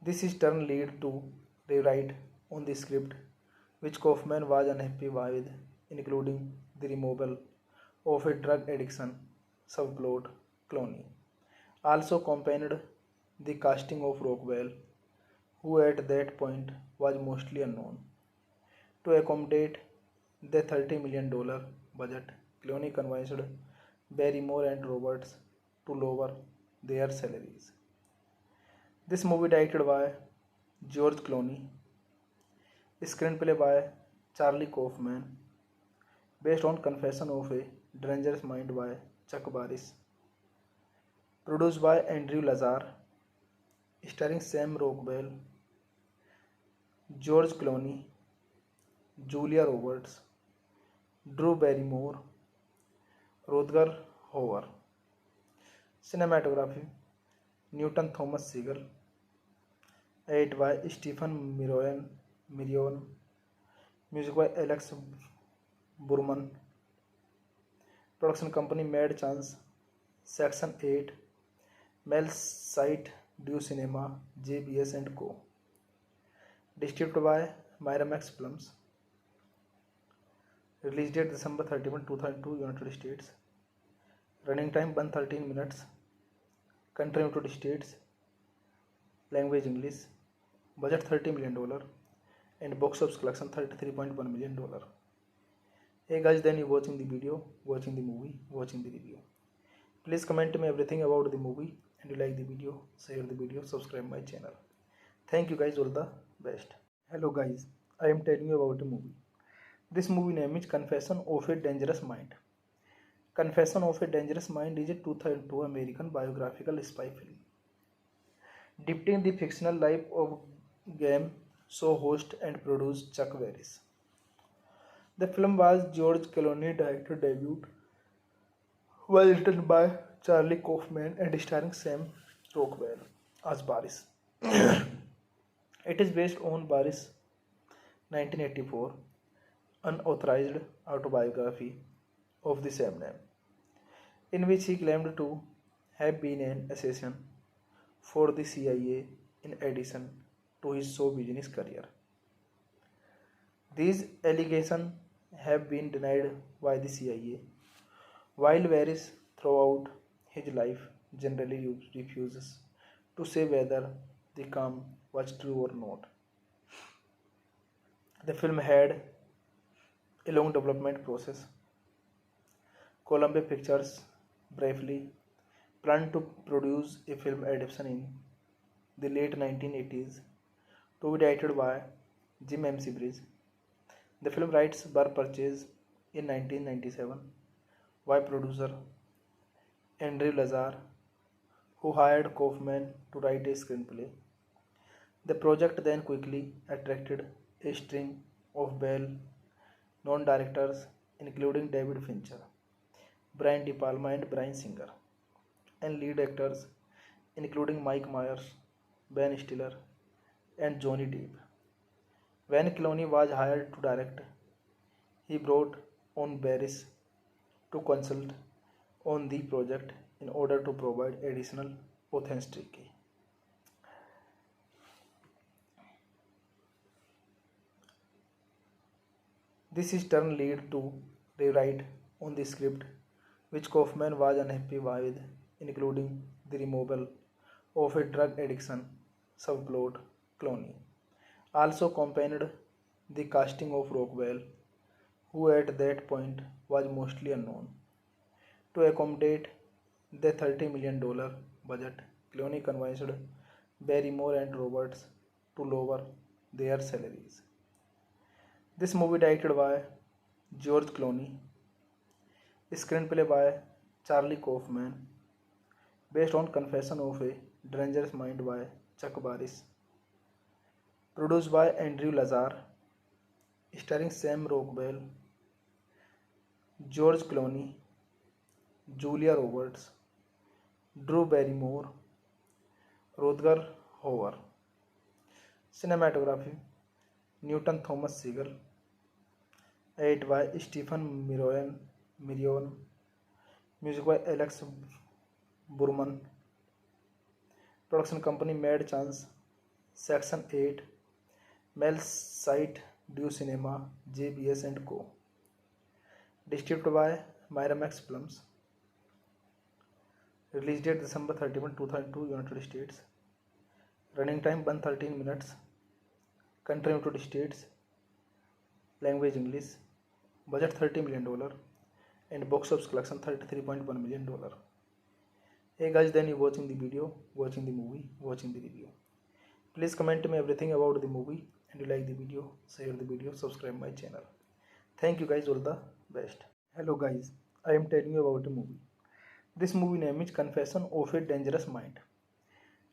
S1: This in turn led to rewrite on the script, which Kaufman was unhappy with, including the removal of a drug addiction subplot. Clooney also accompanied the casting of Rockwell, who at that point was mostly unknown. To accommodate the $30 million budget, Clooney convinced Barrymore and Roberts to lower their salaries. This movie directed by George Clooney, screenplay by Charlie Kaufman, based on Confession of a Dangerous Mind by Chuck Barris, produced by Andrew Lazar, starring Sam Rockwell, George Clooney, Julia Roberts, Drew Barrymore, Rutger Hauer. Cinematography Newton Thomas Sigel, edit by Stephen Mirion, music by Alex Burman. Production company Mad Chance, Section 8, Mel Site Du Cinema, JBS and Co. Distributed by Miramax Films. Release date December 31, 2002, United States. Running time 113 minutes. Country United States. Language English. Budget $30 million. And box office collection $33.1 million. Hey guys, then you watching the video, watching the movie, watching the review. Please comment me everything about the movie, and you like the video, share the video, subscribe my channel. Thank you guys, all the best. Hello guys, I am telling you about a movie. This movie name is Confession of a Dangerous Mind. Confession of a Dangerous Mind is a 2002 American biographical spy film depicting the fictional life of game show host and producer Chuck Barris. The film was George Clooney's director debut, was written by Charlie Kaufman and starring Sam Rockwell as Barris. It is based on Barris' 1984 unauthorized autobiography of the same name, in which he claimed to have been an assassin for the CIA in addition to his show business career. These allegations have been denied by the CIA, while Varys, throughout his life, generally refuses to say whether the claim was true or not. The film had a long development process. Columbia Pictures briefly planned to produce a film adaptation in the late 1980s to be directed by Jim McBride. The film rights were purchased in 1997 by producer Andrew Lazar, who hired Kaufman to write a screenplay. The project then quickly attracted a string of well-known directors, including David Fincher, Brian De Palma, and Bryan Singer, and lead actors including Mike Myers, Ben Stiller, and Johnny Depp. When Clooney was hired to direct, he brought on Barris to consult on the project in order to provide additional authenticity. This is turn lead to rewrite on the script, which Kaufman was unhappy with, including the removal of a drug addiction subplot. Clooney also accompanied the casting of Rockwell, who at that point was mostly unknown. To accommodate the $30 million budget, Clooney convinced Barrymore and Roberts to lower their salaries. This movie directed by George Clooney, screenplay by Charlie Kaufman, based on Confession of a Dangerous Mind by Chuck Barris, produced by Andrew Lazar, starring Sam Rockwell, George Clooney, Julia Roberts, Drew Barrymore, Rutger Hauer. Cinematography Newton Thomas Sigel, edited by Stephen Mirion, music by Alex Burman, production company Mad Chance, Section 8, Mel Site Du Cinema, JBS and Co. Distributed by Miramax Films. Release date December 31, 2002, United States. Running time 113 minutes. Country United States. Language English. Budget $30 million. And box office collection $33.1 million. Hey guys, then you watching the video, watching the movie, watching the review. Please comment me everything about the movie, and you like the video, share the video, subscribe my channel. Thank you guys, all the best. Hello guys, I am telling you about a movie. This movie name is Confession of a Dangerous Mind.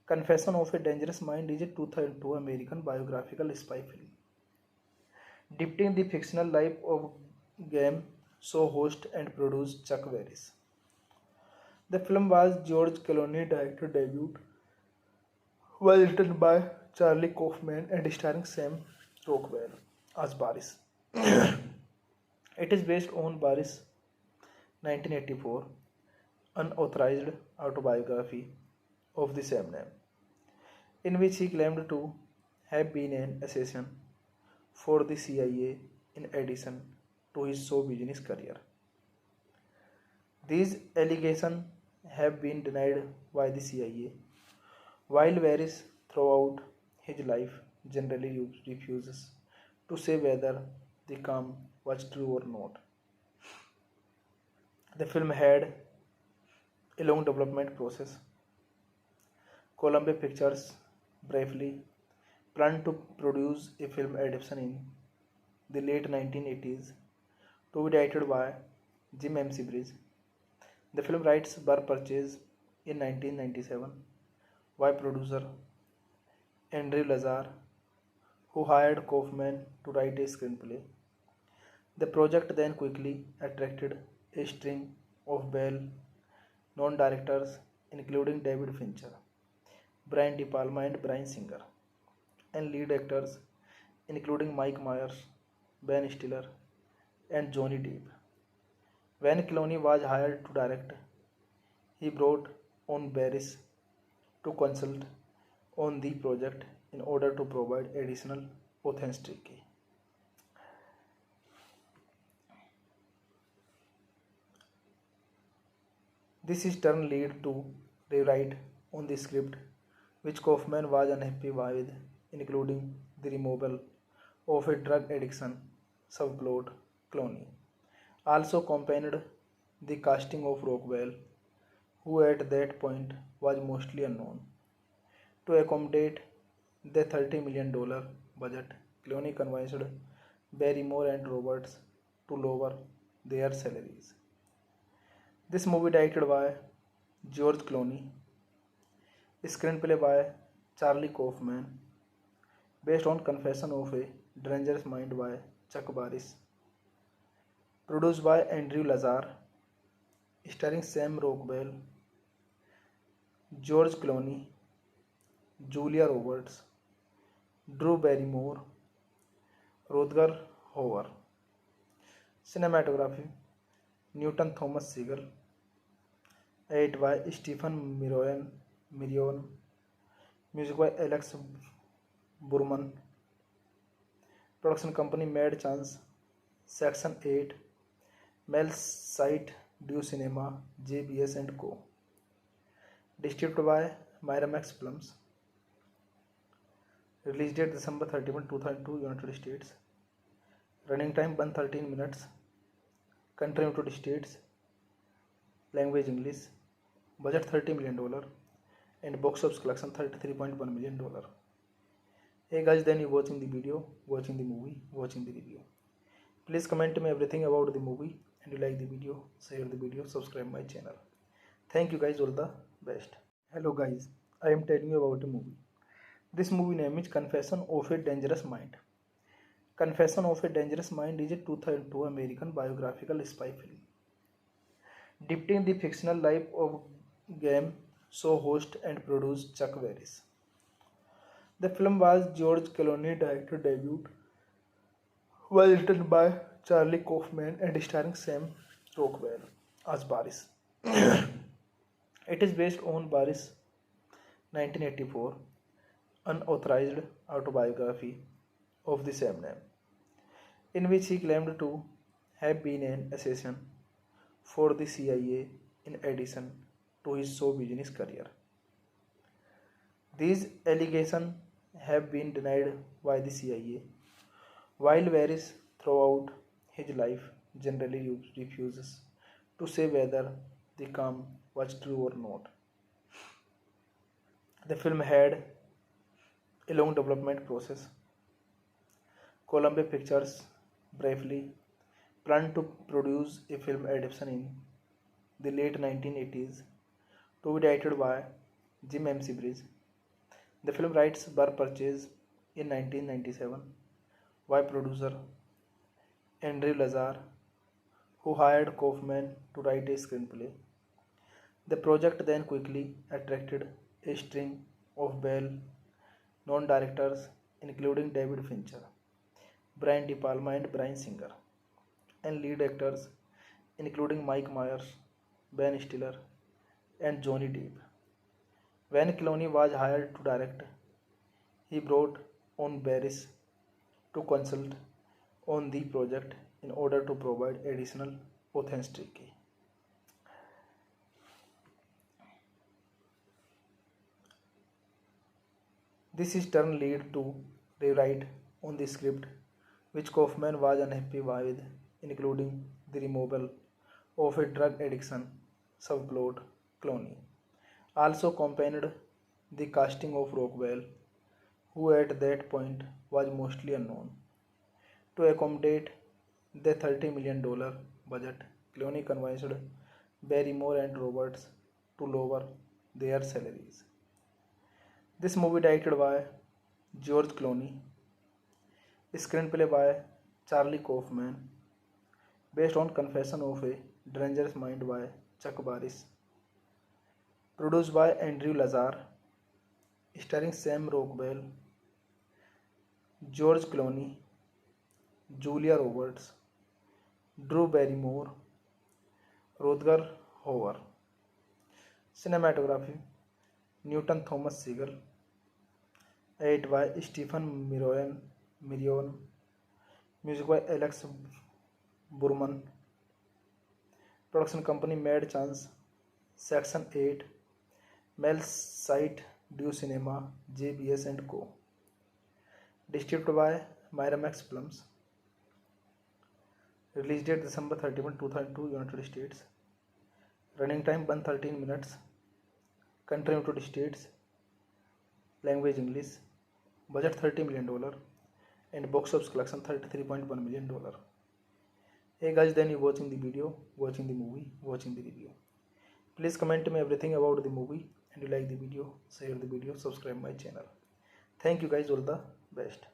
S1: Confession of a Dangerous Mind is a 2002 American biographical spy film depicting the fictional life of game show host and producer Chuck Barris. The film was George Clooney's director debut, was written by Charlie Kaufman and starring Sam Rockwell as Barris. It is based on Barris' 1984 unauthorized autobiography of the same name, in which he claimed to have been an assassin for the CIA in addition to his show business career. These allegations have been denied by the CIA, while Barris throughout his life generally refuses to say whether the claim was true or not. The film had a long development process. Columbia Pictures briefly planned to produce a film adaptation in the late 1980s to be directed by Jim M. Bridge. The film rights were purchased in 1997 by producer Andrew Lazar, who hired Kaufman to write a screenplay. The project then quickly attracted a string of well-known directors, including David Fincher, Brian De Palma, and Bryan Singer, and lead actors including Mike Myers, Ben Stiller, and Johnny Depp. When Clooney was hired to direct, he brought on Barris to consult on the project in order to provide additional authenticity. This is turn lead to rewrite on the script, which Kaufman was unhappy with, including the removal of a drug addiction subplot. Clooney also accompanied the casting of Rockwell, who at that point was mostly unknown. To accommodate the $30 million budget, Clooney convinced Barrymore and Roberts to lower their salaries. This movie directed by George Clooney, screenplay by Charlie Kaufman, based on Confession of a Dangerous Mind by Chuck Barris, produced by Andrew Lazar, starring Sam Rockwell, George Clooney, Julia Roberts, Drew Barrymore, Rutger Hauer. Cinematography Newton Thomas Sigel. Edited by Stephen Mirion. Music by Alex Burman. Production company Mad Chance. Section 8. Mel Site Du Cinema JBS and Co. Distributed by Miramax Films. Release date December 31, 2002, United States. Running time 113 minutes. Country United States. Language English. Budget $30 million. And box office collection $33.1 million. Hey guys, then you watching the video, watching the movie, watching the review. Please comment me everything about the movie, and you like the video, share the video, subscribe my channel. Thank you guys, all the best. Hello guys, I am telling you about a movie. This movie name is Confession of a Dangerous Mind. Confession of a Dangerous Mind is a 2002 American biographical spy film depicting the fictional life of game show host and producer Chuck Barris. The film was George Clooney's director debut, was written by Charlie Kaufman and starring Sam Rockwell as Barris. It is based on Barris' 1984 unauthorized autobiography of the same name, in which he claimed to have been an assassin for the CIA in addition to his show business career. These allegations have been denied by the CIA, while Barris throughout his life generally refuses to say whether the claim was true or not. The film had a long development process. Columbia Pictures briefly planned to produce a film adaptation in the late 1980s to be directed by Jim M. Bridge. The film rights were purchased in 1997 by producer Andrew Lazar, who hired Kaufman to write a screenplay. The project then quickly attracted a string of well-known directors, including David Fincher, Brian De Palma, and Bryan Singer, and lead actors including Mike Myers, Ben Stiller, and Johnny Depp. When Clooney was hired to direct, he brought on Barris to consult on the project in order to provide additional authenticity. This in turn led to rewrite on the script, which Kaufman was unhappy with, including the removal of a drug addiction subplot. Clooney also accompanied the casting of Rockwell, who at that point was mostly unknown. To accommodate the $30 million budget, Clooney convinced Barrymore and Roberts to lower their salaries. This movie directed by George Clooney, screenplay by Charlie Kaufman, based on Confession of a Dangerous Mind by Chuck Barris, produced by Andrew Lazar, starring Sam Rockwell, George Clooney, Julia Roberts, Drew Barrymore, Rutger Hauer. Cinematography Newton Thomas Sigel. Edited by Stephen Mirion. Music by Alex Burman. Production company Mad Chance. Section 8. Mel Site Du Cinema JBS and Co. Distributed by Miramax Films. Release date December 31, 2002, United States. Running time 113 minutes. Country United States. Language English. Budget $30 million. And box office collection $33.1 million. Hey guys, then you watching the video, watching the movie, watching the review. Please comment me everything about the movie, and you like the video, share the video, subscribe my channel. Thank you guys, all the best.